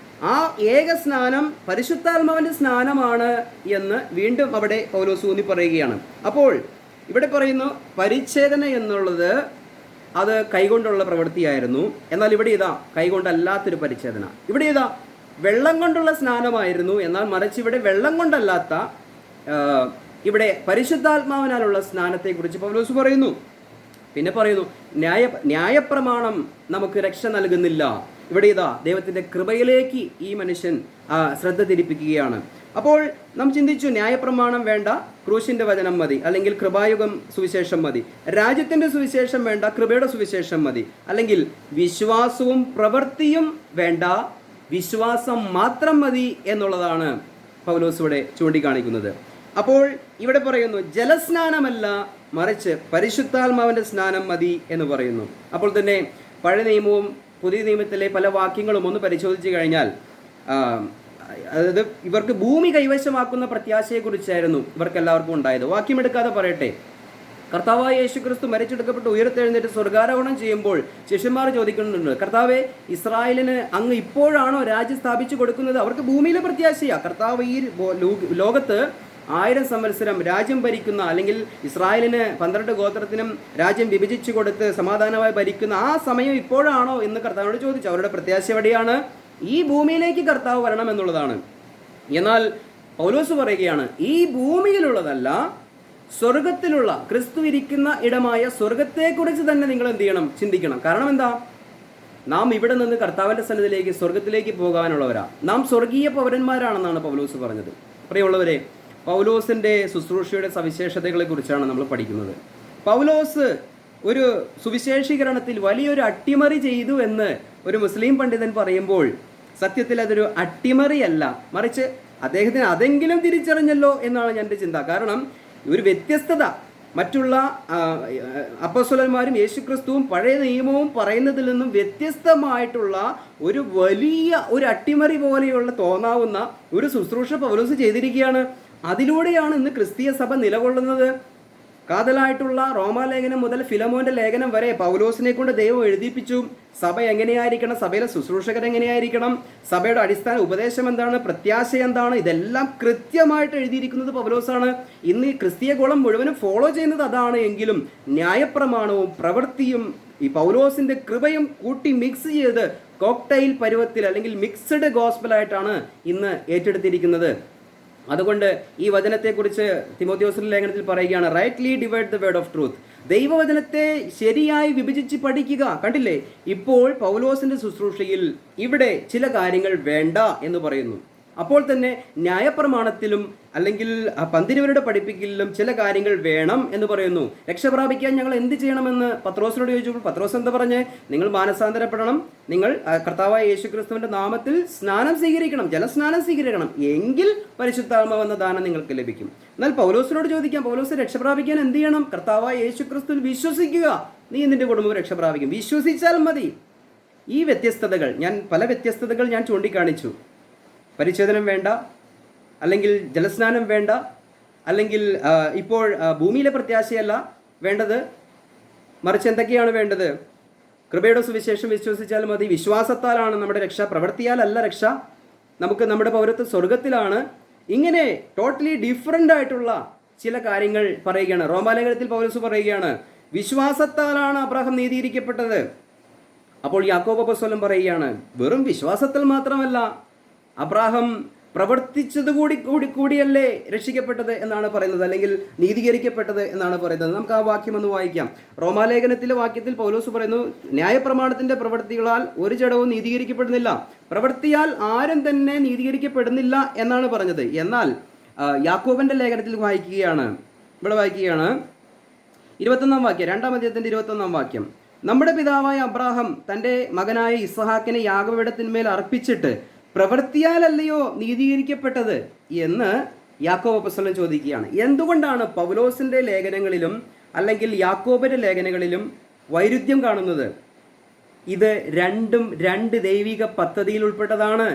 ആ ഏക സ്നാനം പരിശുദ്ധാത്മാവിൻ്റെ സ്നാനമാണ് എന്ന് വീണ്ടും അവിടെ പൗലോസ് ഊന്നി പറയുകയാണ്. അപ്പോൾ ഇവിടെ പറയുന്നു പരിച്ഛേദന എന്നുള്ളത് അത് കൈകൊണ്ടുള്ള പ്രവൃത്തിയായിരുന്നു. എന്നാൽ ഇവിടെ ഇതാ കൈകൊണ്ടല്ലാത്തൊരു പരിച്ഛേദന. ഇവിടെ ഇതാ വെള്ളം കൊണ്ടുള്ള സ്നാനമായിരുന്നു. എന്നാൽ മറിച്ച് ഇവിടെ വെള്ളം കൊണ്ടല്ലാത്ത ഇവിടെ പരിശുദ്ധാത്മാവിനാലുള്ള സ്നാനത്തെക്കുറിച്ച് പൗലോസ് പറയുന്നു. പിന്നെ പറയുന്നു ന്യായപ്രമാണം നമുക്ക് രക്ഷ നൽകുന്നില്ല. ഇവിടെ ഇതാ ദൈവത്തിൻ്റെ കൃപയിലേക്ക് ഈ മനുഷ്യൻ ശ്രദ്ധ തിരിപ്പിക്കുകയാണ്. അപ്പോൾ നാം ചിന്തിച്ചു, ന്യായപ്രമാണം വേണ്ട, ക്രൂശിൻ്റെ വചനം മതി, അല്ലെങ്കിൽ കൃപായുഗം സുവിശേഷം മതി. രാജ്യത്തിൻ്റെ സുവിശേഷം വേണ്ട, കൃപയുടെ സുവിശേഷം മതി. അല്ലെങ്കിൽ വിശ്വാസവും പ്രവൃത്തിയും വേണ്ട, വിശ്വാസം മാത്രം മതി എന്നുള്ളതാണ് പൗലോസ് ഇവിടെ ചൂണ്ടിക്കാണിക്കുന്നത്. അപ്പോൾ ഇവിടെ പറയുന്നു ജലസ്നാനമല്ല, മറിച്ച് പരിശുദ്ധാത്മാവിൻ്റെ സ്നാനം മതി എന്ന് പറയുന്നു. അപ്പോൾ തന്നെ പഴയ നിയമവും പുതിയ നിയമത്തിലെ പല വാക്യങ്ങളും ഒന്ന് പരിശോധിച്ച് കഴിഞ്ഞാൽ അതായത് ഇവർക്ക് ഭൂമി കൈവശമാക്കുന്ന പ്രത്യാശയെക്കുറിച്ചായിരുന്നു ഇവർക്ക് എല്ലാവർക്കും ഉണ്ടായത്. വാക്യമെടുക്കാതെ പറയട്ടെ, കർത്താവായ യേശു ക്രിസ്തു മരിച്ചെടുക്കപ്പെട്ട് ഉയർത്തെഴുന്നേറ്റ് സ്വർഗാരോഹണം ചെയ്യുമ്പോൾ ശിഷ്യന്മാർ ചോദിക്കുന്നുണ്ട്, കർത്താവെ, ഇസ്രായേലിന് അങ്ങ് ഇപ്പോഴാണോ രാജ്യം സ്ഥാപിച്ചു കൊടുക്കുന്നത്? അവർക്ക് ഭൂമിയിലെ പ്രത്യാശയാ. കർത്താവ് ഈ ലോകത്ത് 1000 സംവത്സരം രാജ്യം ഭരിക്കുന്ന, അല്ലെങ്കിൽ ഇസ്രായേലിന് 12 ഗോത്രത്തിനും രാജ്യം വിഭജിച്ചു കൊടുത്ത് സമാധാനമായി ഭരിക്കുന്ന ആ സമയം ഇപ്പോഴാണോ എന്ന് കർത്താവിനോട് ചോദിച്ചു. അവരുടെ പ്രത്യാശ എവിടെയാണ്? ഈ ഭൂമിയിലേക്ക് കർത്താവ് വരണം എന്നുള്ളതാണ്. എന്നാൽ പൗലോസ് പറയുകയാണ്, ഈ ഭൂമിയിലുള്ളതല്ല, സ്വർഗത്തിലുള്ള ക്രിസ്തു ഇരിക്കുന്ന ഇടമായ സ്വർഗത്തെക്കുറിച്ച് തന്നെ നിങ്ങൾ എന്ത് ചെയ്യണം? ചിന്തിക്കണം. കാരണം എന്താ? നാം ഇവിടെ നിന്ന് കർത്താവിൻ്റെ സന്നിധിയിലേക്ക്, സ്വർഗത്തിലേക്ക് പോകാനുള്ളവരാ. നാം സ്വർഗീയ പൗരന്മാരാണെന്നാണ് പൗലോസ് പറഞ്ഞത്. പ്രിയമുള്ളവരെ, പൗലോസിൻ്റെ ശുശ്രൂഷയുടെ സവിശേഷതകളെ കുറിച്ചാണ് നമ്മൾ പഠിക്കുന്നത്. പൗലോസ് ഒരു സുവിശേഷീകരണത്തിൽ വലിയൊരു അട്ടിമറി ചെയ്തു എന്ന് ഒരു മുസ്ലിം പണ്ഡിതൻ പറയുമ്പോൾ സത്യത്തിൽ അതൊരു അട്ടിമറിയല്ല, മറിച്ച് അദ്ദേഹത്തിന് അതെങ്കിലും തിരിച്ചറിഞ്ഞല്ലോ എന്നാണ് എൻ്റെ ചിന്ത. കാരണം ഒരു വ്യത്യസ്തത മറ്റുള്ള അപ്പോസ്തലന്മാരും യേശുക്രിസ്തുവും പഴയ നിയമവും പറയുന്നതിൽ നിന്നും വ്യത്യസ്തമായിട്ടുള്ള ഒരു വലിയ ഒരു അട്ടിമറി പോലെയുള്ള തോന്നാവുന്ന ഒരു ശുശ്രൂഷ പൗലോസ് ചെയ്തിരിക്കുകയാണ്. അതിലൂടെയാണ് ഇന്ന് ക്രിസ്തീയ സഭ നിലകൊള്ളുന്നത്. കാതലായിട്ടുള്ള റോമാലേഖനം മുതൽ ഫിലമോന്റെ ലേഖനം വരെ പൗലോസിനെ കൊണ്ട് ദൈവം എഴുതിപ്പിച്ചു. സഭ എങ്ങനെയായിരിക്കണം, സഭയിലെ ശുശ്രൂഷകർ എങ്ങനെയായിരിക്കണം, സഭയുടെ അടിസ്ഥാന ഉപദേശം എന്താണ്, പ്രത്യാശ എന്താണ്, ഇതെല്ലാം കൃത്യമായിട്ട് എഴുതിയിരിക്കുന്നത് പൗലോസാണ്. ഇന്ന് ഈ ക്രിസ്തീയ ഗോളം മുഴുവനും ഫോളോ ചെയ്യുന്നത് അതാണ്. എങ്കിലും ന്യായപ്രമാണവും പ്രവൃത്തിയും ഈ പൗലോസിന്റെ കൃപയും കൂട്ടി മിക്സ് ചെയ്ത് കോക്ടെയിൽ പരുവത്തിൽ അല്ലെങ്കിൽ മിക്സ്ഡ് ഗോസ്പലായിട്ടാണ് ഇന്ന് ഏറ്റെടുത്തിരിക്കുന്നത്. അതുകൊണ്ട് ഈ വചനത്തെക്കുറിച്ച് തിമോഥെയോസിന്റെ ലേഖനത്തിൽ പറയുകയാണ്, rightly divide the word of truth. ദൈവവചനത്തെ ശരിയായി വിഭജിച്ച് പഠിക്കുക. കണ്ടില്ലേ, ഇപ്പോൾ പൗലോസിന്റെ ശുശ്രൂഷയിൽ ഇവിടെ ചില കാര്യങ്ങൾ വേണ്ട എന്ന് പറയുന്നു. അപ്പോൾ തന്നെ ന്യായപ്രമാണത്തിലും അല്ലെങ്കിൽ പന്തിരുവരുടെ പഠിപ്പിക്കലിലും ചില കാര്യങ്ങൾ വേണം എന്ന് പറയുന്നു. രക്ഷ പ്രാപിക്കാൻ ഞങ്ങൾ എന്ത് ചെയ്യണമെന്ന് പത്രോസിനോട് ചോദിച്ചപ്പോൾ പത്രോസ് എന്താ പറഞ്ഞേ? നിങ്ങൾ മാനസാന്തരപ്പെടണം, നിങ്ങൾ കർത്താവായ യേശുക്രിസ്തുവിന്റെ നാമത്തിൽ സ്നാനം സ്വീകരിക്കണം, ജലസ്നാനം സ്വീകരിക്കണം, എങ്കിൽ പരിശുദ്ധാത്മാവ് എന്ന ദാനം നിങ്ങൾക്ക് ലഭിക്കും. എന്നാൽ പൗലോസിനോട് ചോദിക്കാം, പൗലോസ് രക്ഷ പ്രാപിക്കാൻ എന്ത് ചെയ്യണം? കർത്താവായ യേശുക്രിസ്തുവിൽ വിശ്വസിക്കുക, നീ നിന്റെ കുടുംബം രക്ഷ പ്രാപിക്കും, വിശ്വസിച്ചാൽ മതി. ഈ വ്യത്യസ്തതകൾ പല വ്യത്യസ്തതകൾ ഞാൻ ചൂണ്ടിക്കാണിച്ചു. പരിച്ഛേദനം വേണ്ട, അല്ലെങ്കിൽ ജലസ്നാനം വേണ്ട, അല്ലെങ്കിൽ ഇപ്പോൾ ഭൂമിയിലെ പ്രത്യാശയല്ല വേണ്ടത്, മറിച്ച് എന്തൊക്കെയാണ് വേണ്ടത്? കൃപയുടെ സുവിശേഷം വിശ്വസിച്ചാൽ മതി, വിശ്വാസത്താലാണ് നമ്മുടെ രക്ഷ, പ്രവൃത്തിയാലല്ല രക്ഷ, നമുക്ക് നമ്മുടെ പൗരത്വം സ്വർഗത്തിലാണ്. ഇങ്ങനെ ടോട്ടലി ഡിഫറൻ്റ് ആയിട്ടുള്ള ചില കാര്യങ്ങൾ പറയുകയാണ്. റോമാലേഖനത്തിൽ പൗലോസ് പറയുകയാണ്, വിശ്വാസത്താലാണ് അബ്രഹാം നീതീകരിക്കപ്പെട്ടത്. അപ്പോൾ യാക്കോബ് അപ്പോസ്തലൻ പറയുകയാണ്, വെറും വിശ്വാസത്തിൽ മാത്രമല്ല, അബ്രഹാം പ്രവർത്തിച്ചത് കൂടിയല്ലേ രക്ഷിക്കപ്പെട്ടത് എന്നാണ് പറയുന്നത്, അല്ലെങ്കിൽ നീതീകരിക്കപ്പെട്ടത് എന്നാണ് പറയുന്നത്. നമുക്ക് ആ വാക്യം ഒന്ന് വായിക്കാം. റോമാലേഖനത്തിലെ വാക്യത്തിൽ പൗലോസ് പറയുന്നു, ന്യായപ്രമാണത്തിന്റെ പ്രവൃത്തികളാൽ ഒരു ജഡവും നീതീകരിക്കപ്പെടുന്നില്ല, പ്രവൃത്തിയാൽ ആരും തന്നെ നീതീകരിക്കപ്പെടുന്നില്ല എന്നാണ് പറഞ്ഞത്. എന്നാൽ യാക്കോബിന്റെ ലേഖനത്തിൽ ഇവിടെ വായിക്കുകയാണ് 21 വാക്യം, 2-ാം അധ്യായത്തിന്റെ 21 വാക്യം. നമ്മുടെ പിതാവായ അബ്രാഹാം തൻ്റെ മകനായ ഇസ്ഹാക്കിനെ യാഗപീഠത്തിന്മേൽ അർപ്പിച്ചിട്ട് പ്രവൃത്തിയാലല്ലയോ നീതീകരിക്കപ്പെട്ടത് എന്ന് യാക്കോബ് അപ്പോസ്തലൻ ചോദിക്കുകയാണ്. എന്തുകൊണ്ടാണ് പൗലോസിന്റെ ലേഖനങ്ങളിലും അല്ലെങ്കിൽ യാക്കോബിന്റെ ലേഖനങ്ങളിലും വൈരുദ്ധ്യം കാണുന്നത്? ഇത് രണ്ടും രണ്ട് ദൈവിക പദ്ധതിയിൽ ഉൾപ്പെട്ടതാണ്.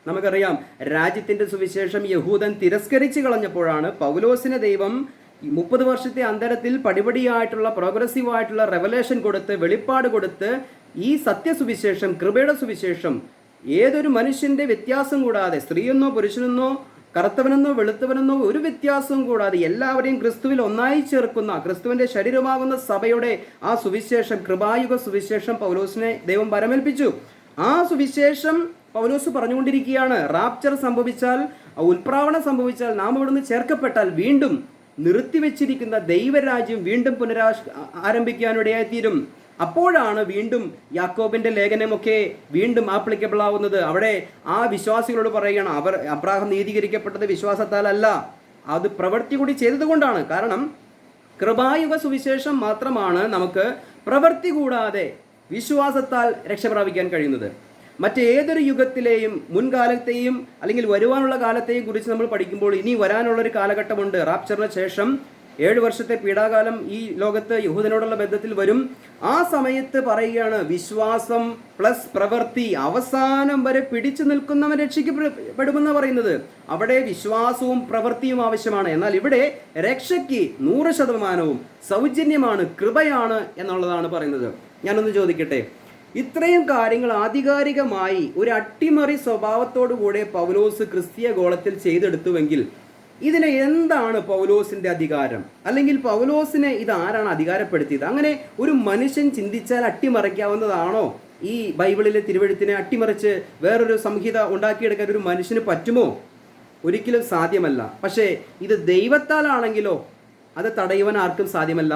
നമുക്കറിയാം, രാജ്യത്തിന്റെ സുവിശേഷം യഹൂദൻ തിരസ്കരിച്ച് കളഞ്ഞപ്പോഴാണ് പൗലോസിനെ ദൈവം 30 വർഷത്തെ അന്തരത്തിൽ പടിപടിയായിട്ടുള്ള പ്രോഗ്രസീവായിട്ടുള്ള റെവലേഷൻ കൊടുത്ത്, വെളിപ്പാട് കൊടുത്ത്, ഈ സത്യസുവിശേഷം, കൃപയുടെ സുവിശേഷം ഏതൊരു മനുഷ്യന്റെ വ്യത്യാസം കൂടാതെ, സ്ത്രീയെന്നോ പുരുഷനെന്നോ കറുത്തവനെന്നോ വെളുത്തവനെന്നോ ഒരു വ്യത്യാസവും കൂടാതെ എല്ലാവരെയും ക്രിസ്തുവിൽ ഒന്നായി ചേർക്കുന്ന, ക്രിസ്തുവിന്റെ ശരീരമാകുന്ന സഭയുടെ ആ സുവിശേഷം, കൃപായുഗ സുവിശേഷം പൗലോസിനെ ദൈവം പരമേൽപ്പിച്ചു. ആ സുവിശേഷം പൗലോസ് പറഞ്ഞുകൊണ്ടിരിക്കുകയാണ്. റാപ്ചർ സംഭവിച്ചാൽ, ഉൽപ്രാവണം സംഭവിച്ചാൽ, നാം ഇവിടുന്ന് ചേർക്കപ്പെട്ടാൽ വീണ്ടും നിർത്തിവെച്ചിരിക്കുന്ന ദൈവരാജ്യം വീണ്ടും ആരംഭിക്കാനിടയായിത്തീരും. അപ്പോഴാണ് വീണ്ടും യാക്കോബിന്റെ ലേഖനമൊക്കെ വീണ്ടും ആപ്ലിക്കബിൾ ആവുന്നത്. അവിടെ ആ വിശ്വാസികളോട് പറയുകയാണ്, അബ്രാഹാം നീതീകരിക്കപ്പെട്ടത് വിശ്വാസത്താലല്ല, അത് പ്രവൃത്തി കൂടി ചെയ്തതുകൊണ്ടാണ്. കാരണം കൃപായുഗ സുവിശേഷം മാത്രമാണ് നമുക്ക് പ്രവൃത്തി കൂടാതെ വിശ്വാസത്താൽ രക്ഷ പ്രാപിക്കാൻ കഴിയുന്നത്. മറ്റേതൊരു യുഗത്തിലെയും മുൻകാലത്തെയും അല്ലെങ്കിൽ വരുവാനുള്ള കാലത്തെയും കുറിച്ച് നമ്മൾ പഠിക്കുമ്പോൾ ഇനി വരാനുള്ളൊരു കാലഘട്ടമുണ്ട്. റാപ്ചറിന് ശേഷം 7 വർഷത്തെ പീഡാകാലം ഈ ലോകത്ത് യഹൂദനോടുള്ള ബന്ധത്തിൽ വരും. ആ സമയത്ത് പറയുകയാണ്, വിശ്വാസം പ്ലസ് പ്രവൃത്തി അവസാനം വരെ പിടിച്ചു നിൽക്കുന്നവൻ രക്ഷിക്കപ്പെടുമെന്ന് പറയുന്നത്. അവിടെ വിശ്വാസവും പ്രവൃത്തിയും ആവശ്യമാണ്. എന്നാൽ ഇവിടെ രക്ഷയ്ക്ക് 100% സൗജന്യമാണ്, കൃപയാണ് എന്നുള്ളതാണ് പറയുന്നത്. ഞാനൊന്ന് ചോദിക്കട്ടെ, ഇത്രയും കാര്യങ്ങൾ ആധികാരികമായി ഒരു അട്ടിമറി സ്വഭാവത്തോടുകൂടെ പൗലോസ് ക്രിസ്തീയ ഗോളത്തിൽ ചെയ്തെടുത്തുവെങ്കിൽ ഇതിനെ എന്താണ് പൗലോസിന്റെ അധികാരം? അല്ലെങ്കിൽ പൗലോസിനെ ഇത് ആരാണ് അധികാരപ്പെടുത്തിയത്? അങ്ങനെ ഒരു മനുഷ്യൻ ചിന്തിച്ചാൽ അട്ടിമറിക്കാവുന്നതാണോ? ഈ ബൈബിളിലെ തിരുവെഴുത്തിനെ അട്ടിമറിച്ച് വേറൊരു സംഹിത ഉണ്ടാക്കിയെടുക്കാൻ ഒരു മനുഷ്യന് പറ്റുമോ? ഒരിക്കലും സാധ്യമല്ല. പക്ഷേ ഇത് ദൈവത്താലാണെങ്കിലോ അത് തടയുവാൻ ആർക്കും സാധ്യമല്ല.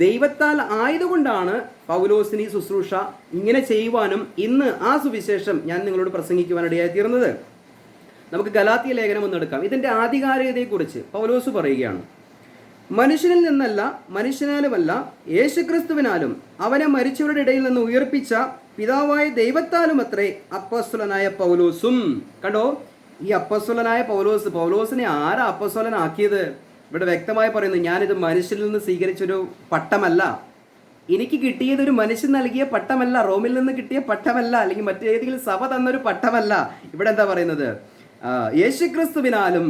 ദൈവത്താൽ ആയതുകൊണ്ടാണ് പൗലോസിന് ഈ ശുശ്രൂഷ ഇങ്ങനെ ചെയ്യുവാനും ഇന്ന് ആ സുവിശേഷം ഞാൻ നിങ്ങളോട് പ്രസംഗിക്കുവാനിടയായി തീർന്നത്. നമുക്ക് ഗലാത്യ ലേഖനം ഒന്ന് എടുക്കാം. ഇതിൻ്റെ ആധികാരികതയെക്കുറിച്ച് പൗലോസ് പറയുകയാണ്, മനുഷ്യനിൽ നിന്നല്ല, മനുഷ്യനാലുമല്ല, യേശുക്രിസ്തുവിനാലും അവനെ മരിച്ചവരുടെ ഇടയിൽ നിന്ന് ഉയർപ്പിച്ച പിതാവായ ദൈവത്താലും അത്രേ അപ്പോസ്തലനായ പൗലോസും. കണ്ടോ, ഈ അപ്പോസ്തലനായ പൗലോസിനെ ആരാ അപ്പോസ്തലനാക്കിയത്? ഇവിടെ വ്യക്തമായി പറയുന്നു, ഞാനിത് മനുഷ്യരിൽ നിന്ന് സ്വീകരിച്ചൊരു പട്ടമല്ല, എനിക്ക് കിട്ടിയത് ഒരു മനുഷ്യൻ നൽകിയ പട്ടമല്ല, റോമിൽ നിന്ന് കിട്ടിയ പട്ടമല്ല, അല്ലെങ്കിൽ മറ്റേതെങ്കിലും സഭ തന്നൊരു പട്ടമല്ല. ഇവിടെ എന്താ പറയുന്നത്? യേശുക്രിസ്തുവിനാലും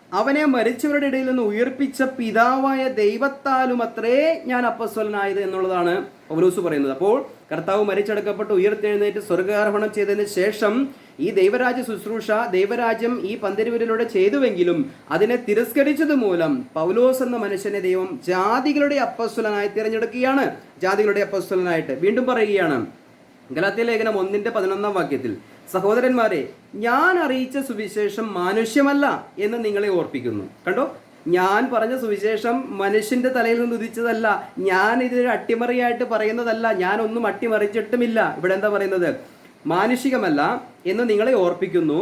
അവനെ മരിച്ചവരുടെ ഇടയിൽ നിന്ന് ഉയർപ്പിച്ച പിതാവായ ദൈവത്താലും അത്രേ ഞാൻ അപ്പോസ്തലനായത് എന്നുള്ളതാണ് പൗലോസ് പറയുന്നത്. അപ്പോൾ കർത്താവ് മരിച്ചടക്കപ്പെട്ട് ഉയർത്തെഴുന്നേറ്റ് സ്വർഗ്ഗാരോഹണം ചെയ്തതിന് ശേഷം ഈ ദൈവരാജ്യ ശുശ്രൂഷ, ദൈവരാജ്യം ഈ പന്തിരുവരിലൂടെ ചെയ്തുവെങ്കിലും അതിനെ തിരസ്കരിച്ചത് മൂലം പൗലോസ് എന്ന മനുഷ്യനെ ദൈവം ജാതികളുടെ അപ്പോസ്തലനായി തിരഞ്ഞെടുക്കുകയാണ്. ജാതികളുടെ അപ്പോസ്തലനായിട്ട് വീണ്ടും പറയുകയാണ് ഗലാത്യ ലേഖനം 1:11 വാക്യത്തിൽ, സഹോദരന്മാരെ, ഞാൻ അറിയിച്ച സുവിശേഷം മാനുഷ്യമല്ല എന്ന് നിങ്ങളെ ഓർപ്പിക്കുന്നു. കണ്ടോ, ഞാൻ പറഞ്ഞ സുവിശേഷം മനുഷ്യന്റെ തലയിൽ നിന്ന് ഉദിച്ചതല്ല, ഞാൻ ഇതൊരു അട്ടിമറിയായിട്ട് പറയുന്നതല്ല, ഞാനൊന്നും അട്ടിമറിച്ചിട്ടുമില്ല. ഇവിടെ എന്താ പറയുന്നത്? മാനുഷികമല്ല എന്ന് നിങ്ങളെ ഓർപ്പിക്കുന്നു,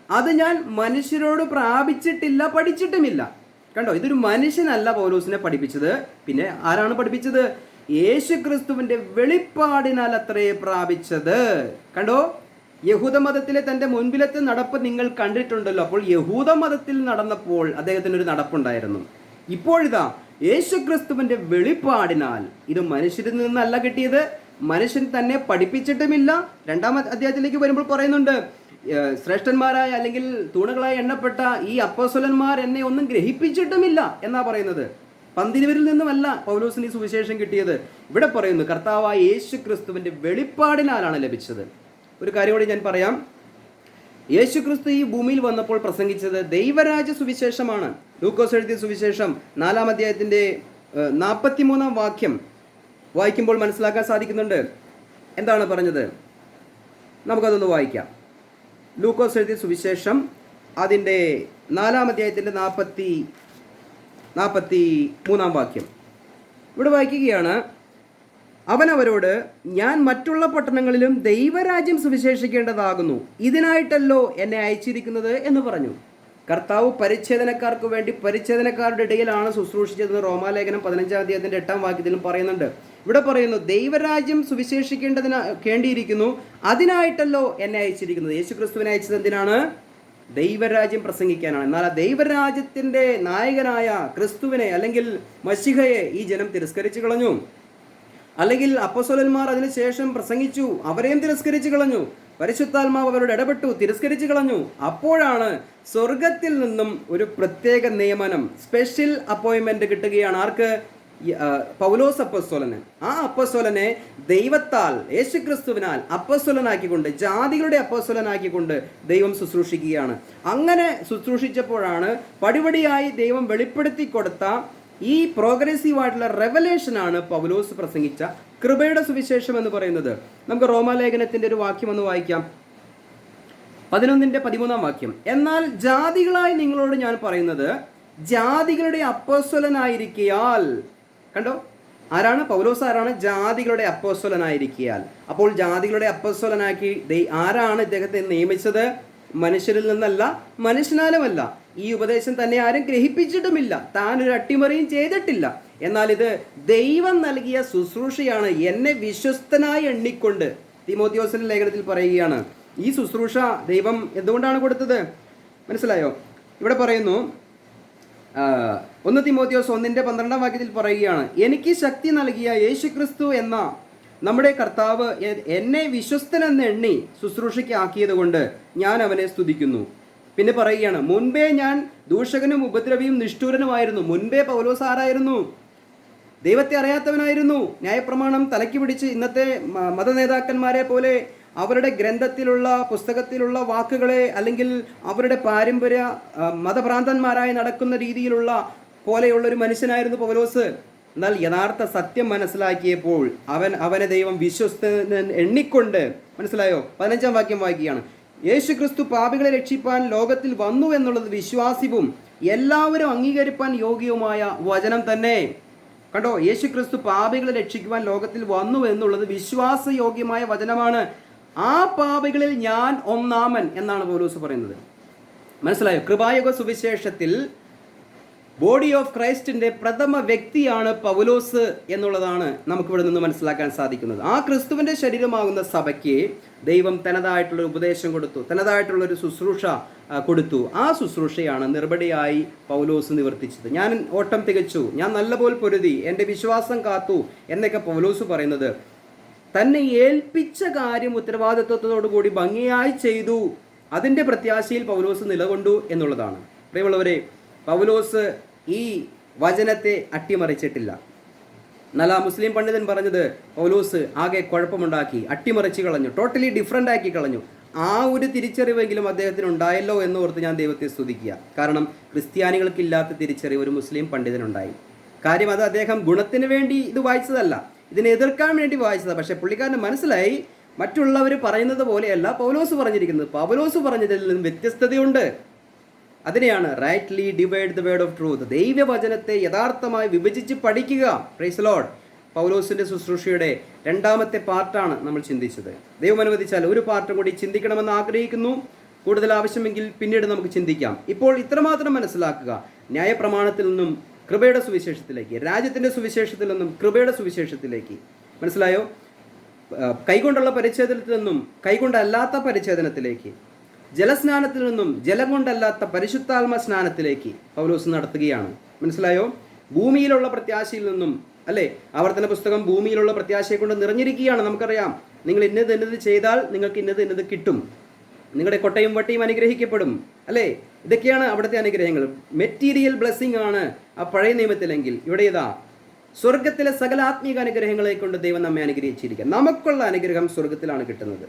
അത് ഞാൻ മനുഷ്യരോട് പ്രാപിച്ചിട്ടില്ല, പഠിച്ചിട്ടുമില്ല. കണ്ടോ, ഇതൊരു മനുഷ്യനല്ല പൗലോസിനെ പഠിപ്പിച്ചത്. പിന്നെ ആരാണ് പഠിപ്പിച്ചത്? യേശുക്രിസ്തുവിന്റെ വെളിപ്പാടിനാൽ അത്രേ പ്രാപിച്ചത്. കണ്ടോ, യഹൂദമതത്തിലെ തൻ്റെ മുൻപിലത്തെ നടപ്പ് നിങ്ങൾ കണ്ടിട്ടുണ്ടല്ലോ. അപ്പോൾ യഹൂദമതത്തിൽ നടന്നപ്പോൾ അദ്ദേഹത്തിനൊരു നടപ്പുണ്ടായിരുന്നു. ഇപ്പോഴിതാ യേശുക്രിസ്തുവിന്റെ വെളിപ്പാടിനാൽ, ഇത് മനുഷ്യരിൽ നിന്നല്ല കിട്ടിയത്, മനുഷ്യൻ തന്നെ പഠിപ്പിച്ചിട്ടുമില്ല. 2-ാം അധ്യായത്തിലേക്ക് വരുമ്പോൾ പറയുന്നുണ്ട്, ശ്രേഷ്ഠന്മാരായ അല്ലെങ്കിൽ തൂണുകളായി എണ്ണപ്പെട്ട ഈ അപ്പോസ്തലന്മാർ എന്നെ ഒന്നും ഗ്രഹിപ്പിച്ചിട്ടുമില്ല എന്നാ പറയുന്നത്. പന്തിരുവരിൽ നിന്നുമല്ല പൗലോസിന് ഈ സുവിശേഷം കിട്ടിയത്. ഇവിടെ പറയുന്നു, കർത്താവായ യേശുക്രിസ്തുവിന്റെ വെളിപ്പാടിനാലാണ് ലഭിച്ചത്. ഒരു കാര്യം കൂടി ഞാൻ പറയാം. യേശുക്രിസ്തു ഈ ഭൂമിയിൽ വന്നപ്പോൾ പ്രസംഗിച്ചത് ദൈവരാജ്യ സുവിശേഷമാണ്. ലൂക്കോസ് എഴുതിയ സുവിശേഷം 4-ാം അധ്യായത്തിന്റെ 43-ാം വാക്യം വായിക്കുമ്പോൾ മനസ്സിലാക്കാൻ സാധിക്കുന്നുണ്ട്. എന്താണ് പറഞ്ഞത്? നമുക്കതൊന്ന് വായിക്കാം. ലൂക്കോസ് എഴുതിയ സുവിശേഷം അതിൻ്റെ 4-ാം അധ്യായത്തിൻ്റെ 43-ാം വാക്യം ഇവിടെ വായിക്കുകയാണ്. അവൻ അവരോട്, ഞാൻ മറ്റുള്ള പട്ടണങ്ങളിലും ദൈവരാജ്യം സുവിശേഷിക്കേണ്ടതാകുന്നു, ഇതിനായിട്ടല്ലോ എന്നെ അയച്ചിരിക്കുന്നത് എന്ന് പറഞ്ഞു. കർത്താവ് പരിച്ഛേദനക്കാർക്ക് വേണ്ടി പരിച്ഛേദനക്കാരുടെ ഇടയിലാണ് ശുശ്രൂഷിച്ചതെന്ന് റോമാലേഖനം 15-ാം അധ്യായത്തിൻ്റെ 8-ാം വാക്യത്തിലും പറയുന്നുണ്ട്. ഇവിടെ പറയുന്നു, ദൈവരാജ്യം സുവിശേഷിക്കേണ്ടിയിരിക്കുന്നു, അതിനായിട്ടല്ലോ എന്നെ അയച്ചിരിക്കുന്നത്. യേശു ക്രിസ്തുവിനെ അയച്ചത് എന്തിനാണ്? ദൈവരാജ്യം പ്രസംഗിക്കാനാണ്. എന്നാൽ ആ ദൈവരാജ്യത്തിൻ്റെ നായകനായ ക്രിസ്തുവിനെ അല്ലെങ്കിൽ മശിഹയെ ഈ ജനം തിരസ്കരിച്ചു കളഞ്ഞു. അല്ലെങ്കിൽ അപ്പോസ്തലന്മാർ അതിനുശേഷം പ്രസംഗിച്ചു, അവരെയും തിരസ്കരിച്ചു കളഞ്ഞു. പരിശുദ്ധാത്മാവ് അവരോട് ഇടപെട്ടു, തിരസ്കരിച്ചു കളഞ്ഞു. അപ്പോഴാണ് സ്വർഗത്തിൽ നിന്നും ഒരു പ്രത്യേക നിയമനം, സ്പെഷ്യൽ അപ്പോയിൻമെന്റ് കിട്ടുകയാണ്. ആർക്ക്? പൗലോസ് അപ്പോസ്തലന്. ആ അപ്പോസ്തലനെ ദൈവത്താൽ, യേശുക്രിസ്തുവിനാൽ അപ്പോസ്തലനാക്കിക്കൊണ്ട്, ജാതികളുടെ അപ്പോസ്തലനാക്കിക്കൊണ്ട് ദൈവം ശുശ്രൂഷിക്കുകയാണ്. അങ്ങനെ ശുശ്രൂഷിച്ചപ്പോഴാണ് പടിപടിയായി ദൈവം വെളിപ്പെടുത്തി കൊടുത്ത ഈ പ്രോഗ്രസീവ് ആയിട്ടുള്ള റെവലേഷനാണ് പൗലോസ് പ്രസംഗിച്ച കൃപയുടെ സുവിശേഷം എന്ന് പറയുന്നത്. നമുക്ക് റോമാലേഖനത്തിന്റെ ഒരു വാക്യം ഒന്ന് വായിക്കാം. 11-ന്റെ 13-ാം വാക്യം. എന്നാൽ ജാതികളായി നിങ്ങളോട് ഞാൻ പറയുന്നത്, ജാതികളുടെ അപ്പോസ്തലനായിരിക്കയാൽ. കണ്ടോ, ആരാണ്? പൗലോസ് ആരാണ്? ജാതികളുടെ അപ്പോസ്തലനായിരിക്കയാൽ. അപ്പോൾ ജാതികളുടെ അപ്പോസ്തലനാക്കി ആരാണ് ഇദ്ദേഹത്തെ നിയമിച്ചത്? മനുഷ്യരിൽ നിന്നല്ല, മനുഷ്യനാലുമല്ല. ഈ ഉപദേശം തന്നെ ആരും ഗ്രഹിപ്പിച്ചിട്ടുമില്ല, താൻ ഒരു അട്ടിമറിയും ചെയ്തിട്ടില്ല. എന്നാൽ ഇത് ദൈവം നൽകിയ ശുശ്രൂഷയാണ്, എന്നെ വിശ്വസ്തനായി എണ്ണിക്കൊണ്ട്. തീമോഥെയോസിന്റെ ലേഖനത്തിൽ പറയുകയാണ്, ഈ ശുശ്രൂഷ ദൈവം എന്തുകൊണ്ടാണ് കൊടുത്തത്? മനസ്സിലായോ? ഇവിടെ പറയുന്നു, 1 തീമോഥെയോസ് 1-12 വാക്യത്തിൽ പറയുകയാണ്, എനിക്ക് ശക്തി നൽകിയ യേശുക്രിസ്തു എന്ന നമ്മുടെ കർത്താവ് എന്നെ വിശ്വസ്തനെന്ന് എണ്ണി ശുശ്രൂഷയ്ക്ക് ആക്കിയത് കൊണ്ട് ഞാൻ അവനെ സ്തുതിക്കുന്നു. പിന്നെ പറയുകയാണ്, മുൻപേ ഞാൻ ദൂഷകനും ഉപദ്രവിയും നിഷ്ഠൂരനുമായിരുന്നു. മുൻപേ പൗലോസ് ആരായിരുന്നു? ദൈവത്തെ അറിയാത്തവനായിരുന്നു. ന്യായപ്രമാണം തലയ്ക്ക് പിടിച്ച് ഇന്നത്തെ മതനേതാക്കന്മാരെ പോലെ അവരുടെ ഗ്രന്ഥത്തിലുള്ള പുസ്തകത്തിലുള്ള വാക്കുകളെ അല്ലെങ്കിൽ അവരുടെ പാരമ്പര്യ മതഭ്രാന്തന്മാരായി നടക്കുന്ന രീതിയിലുള്ള പോലെയുള്ളൊരു മനുഷ്യനായിരുന്നു പൗലോസ്. എന്നാൽ യഥാർത്ഥ സത്യം മനസ്സിലാക്കിയപ്പോൾ അവനെ ദൈവം വിശ്വസ്തൻ എണ്ണിക്കൊണ്ട്, മനസ്സിലായോ? 15-ാം വാക്യം വായിക്കുകയാണ്, യേശു ക്രിസ്തു പാപികളെ രക്ഷിപ്പാൻ ലോകത്തിൽ വന്നു എന്നുള്ളത് വിശ്വാസ്യവും എല്ലാവരും അംഗീകരിപ്പാൻ യോഗ്യവുമായ വചനം തന്നെ. കണ്ടോ, യേശു ക്രിസ്തു പാപികളെ രക്ഷിക്കുവാൻ ലോകത്തിൽ വന്നു എന്നുള്ളത് വിശ്വാസയോഗ്യമായ വചനമാണ്. ആ പാപികളിൽ ഞാൻ ഒന്നാമൻ എന്നാണ് പൗലോസ് പറയുന്നത്. മനസ്സിലായോ? കൃപായുഗ സുവിശേഷത്തിൽ ബോഡി ഓഫ് ക്രൈസ്റ്റിന്റെ പ്രഥമ വ്യക്തിയാണ് പൗലോസ് എന്നുള്ളതാണ് നമുക്കിവിടെ നിന്ന് മനസ്സിലാക്കാൻ സാധിക്കുന്നത്. ആ ക്രിസ്തുവിന്റെ ശരീരമാകുന്ന സഭയ്ക്ക് ദൈവം തനതായിട്ടുള്ള ഉപദേശം കൊടുത്തു, തനതായിട്ടുള്ളൊരു ശുശ്രൂഷ കൊടുത്തു. ആ ശുശ്രൂഷയാണ് നിർബടിയായി പൗലോസ് നിവർത്തിച്ചത്. ഞാൻ ഓട്ടം തികച്ചു, ഞാൻ നല്ലപോലെ പൊരുതി, എൻ്റെ വിശ്വാസം കാത്തു എന്നൊക്കെ പൗലോസ് പറയുന്നത് തന്നെ ഏൽപ്പിച്ച കാര്യം ഉത്തരവാദിത്വത്തോടു കൂടി ഭംഗിയായി ചെയ്തു. അതിൻ്റെ പ്രത്യാശയിൽ പൗലോസ് നിലകൊണ്ടു എന്നുള്ളതാണ്. പ്രിയമുള്ളവരെ, പൗലോസ് ഈ വചനത്തെ അട്ടിമറിച്ചിട്ടില്ല. എന്നാൽ ആ മുസ്ലിം പണ്ഡിതൻ പറഞ്ഞത് പൗലോസ് ആകെ കുഴപ്പമുണ്ടാക്കി, അട്ടിമറിച്ച് കളഞ്ഞു, ടോട്ടലി ഡിഫറൻ്റ് ആക്കി കളഞ്ഞു. ആ ഒരു തിരിച്ചറിവെങ്കിലും അദ്ദേഹത്തിന് ഉണ്ടായല്ലോ എന്ന് ഓർത്ത് ഞാൻ ദൈവത്തെ സ്തുതിക്കുക. കാരണം ക്രിസ്ത്യാനികൾക്കില്ലാത്ത തിരിച്ചറിവ് ഒരു മുസ്ലിം പണ്ഡിതനുണ്ടായി. കാര്യം അത് അദ്ദേഹം ഗുണത്തിന് വേണ്ടി ഇത് വായിച്ചതല്ല, ഇതിനെ എതിർക്കാൻ വേണ്ടി വായിച്ചതാണ്. പക്ഷേ പുള്ളിക്കാരന് മനസ്സിലായി, മറ്റുള്ളവർ പറയുന്നത് പോലെയല്ല പൗലോസ് പറഞ്ഞിരിക്കുന്നത്. പൗലോസ് പറഞ്ഞതിൽ നിന്നും വ്യത്യസ്തതയുണ്ട്. അതിനെയാണ് rightly divide the word of truth. ദൈവവചനത്തെ യഥാർത്ഥമായി വിഭജിച്ച് പഠിക്കുക. Price the Lord. പൗലോസിന്റെ ശുശ്രൂഷയുടെ 2-ാമത്തെ പാർട്ടാണ് നമ്മൾ ചിന്തിച്ചത്. ദൈവം അനുവദിച്ചാൽ ഒരു പാർട്ടും കൂടി ചിന്തിക്കണമെന്ന് ആഗ്രഹിക്കുന്നു. കൂടുതൽ ആവശ്യമെങ്കിൽ പിന്നീട് നമുക്ക് ചിന്തിക്കാം. ഇപ്പോൾ ഇത്രമാത്രം മനസ്സിലാക്കുക, ന്യായപ്രമാണത്തിൽ നിന്നും കൃപയുടെ സുവിശേഷത്തിലേക്ക്, രാജ്യത്തിന്റെ സുവിശേഷത്തിൽ നിന്നും കൃപയുടെ സുവിശേഷത്തിലേക്ക്. മനസ്സിലായോ? കൈകൊണ്ടുള്ള പരിച്ഛേദനത്തിൽ നിന്നും കൈകൊണ്ടല്ലാത്ത പരിച്ഛേദനത്തിലേക്ക്, ജലസ്നാനത്തിൽ നിന്നും ജലം കൊണ്ടല്ലാത്ത പരിശുദ്ധാത്മ സ്നാനത്തിലേക്ക് പൗലോസ് നടത്തുകയാണ്. മനസ്സിലായോ? ഭൂമിയിലുള്ള പ്രത്യാശയിൽ നിന്നും, അല്ലേ, ആവർത്തന പുസ്തകം ഭൂമിയിലുള്ള പ്രത്യാശയെ കൊണ്ട് നിറഞ്ഞിരിക്കുകയാണ്. നമുക്കറിയാം, നിങ്ങൾ ഇന്നത് ചെയ്താൽ നിങ്ങൾക്ക് ഇന്നത് കിട്ടും, നിങ്ങളുടെ കൊട്ടയും വട്ടിയും അനുഗ്രഹിക്കപ്പെടും, അല്ലേ? ഇതൊക്കെയാണ് അവിടുത്തെ അനുഗ്രഹങ്ങൾ. മെറ്റീരിയൽ ബ്ലെസ്സിങ് ആണ് ആ പഴയ നിയമത്തിലെങ്കിൽ ഇവിടെ ഇതാ സ്വർഗത്തിലെ സകല ആത്മീക അനുഗ്രഹങ്ങളെ കൊണ്ട് ദൈവം നമ്മെ അനുഗ്രഹിച്ചിരിക്കുക. നമുക്കുള്ള അനുഗ്രഹം സ്വർഗത്തിലാണ് കിട്ടുന്നത്.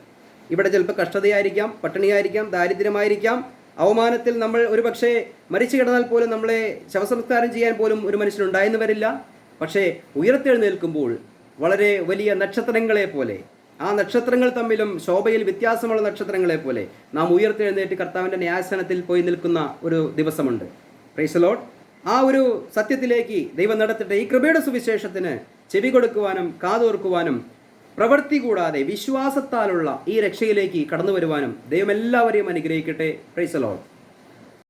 ഇവിടെ ചിലപ്പോൾ കഷ്ടതയായിരിക്കാം, പട്ടിണിയായിരിക്കാം, ദാരിദ്ര്യമായിരിക്കാം, അവമാനത്തിൽ നമ്മൾ ഒരു പക്ഷേ മരിച്ചു കിടന്നാൽ പോലും നമ്മളെ ശവസംസ്കാരം ചെയ്യാൻ പോലും ഒരു മനുഷ്യനുണ്ടായെന്ന് വരില്ല. പക്ഷേ ഉയർത്തെഴുന്നേൽക്കുമ്പോൾ വളരെ വലിയ നക്ഷത്രങ്ങളെ പോലെ ആ നക്ഷത്രങ്ങൾ തമ്മിലും ശോഭയിൽ വ്യത്യാസമുള്ള നക്ഷത്രങ്ങളെ പോലെ നാം ഉയർത്തെഴുന്നേറ്റ് കർത്താവിൻ്റെ ന്യായസ്ഥാനത്തിൽ പോയി നിൽക്കുന്ന ഒരു ദിവസമുണ്ട്. Praise the Lord. ആ ഒരു സത്യത്തിലേക്ക് ദൈവം നടത്തട്ടെ. ഈ കൃപയുടെ സുവിശേഷത്തിന് ചെവി കൊടുക്കുവാനും കാതോർക്കുവാനും പ്രവൃത്തി കൂടാതെ വിശ്വാസത്താലുള്ള ഈ രക്ഷയിലേക്ക് കടന്നു വരുവാനും ദൈവം എല്ലാവരെയും അനുഗ്രഹിക്കട്ടെ. Price the Lord.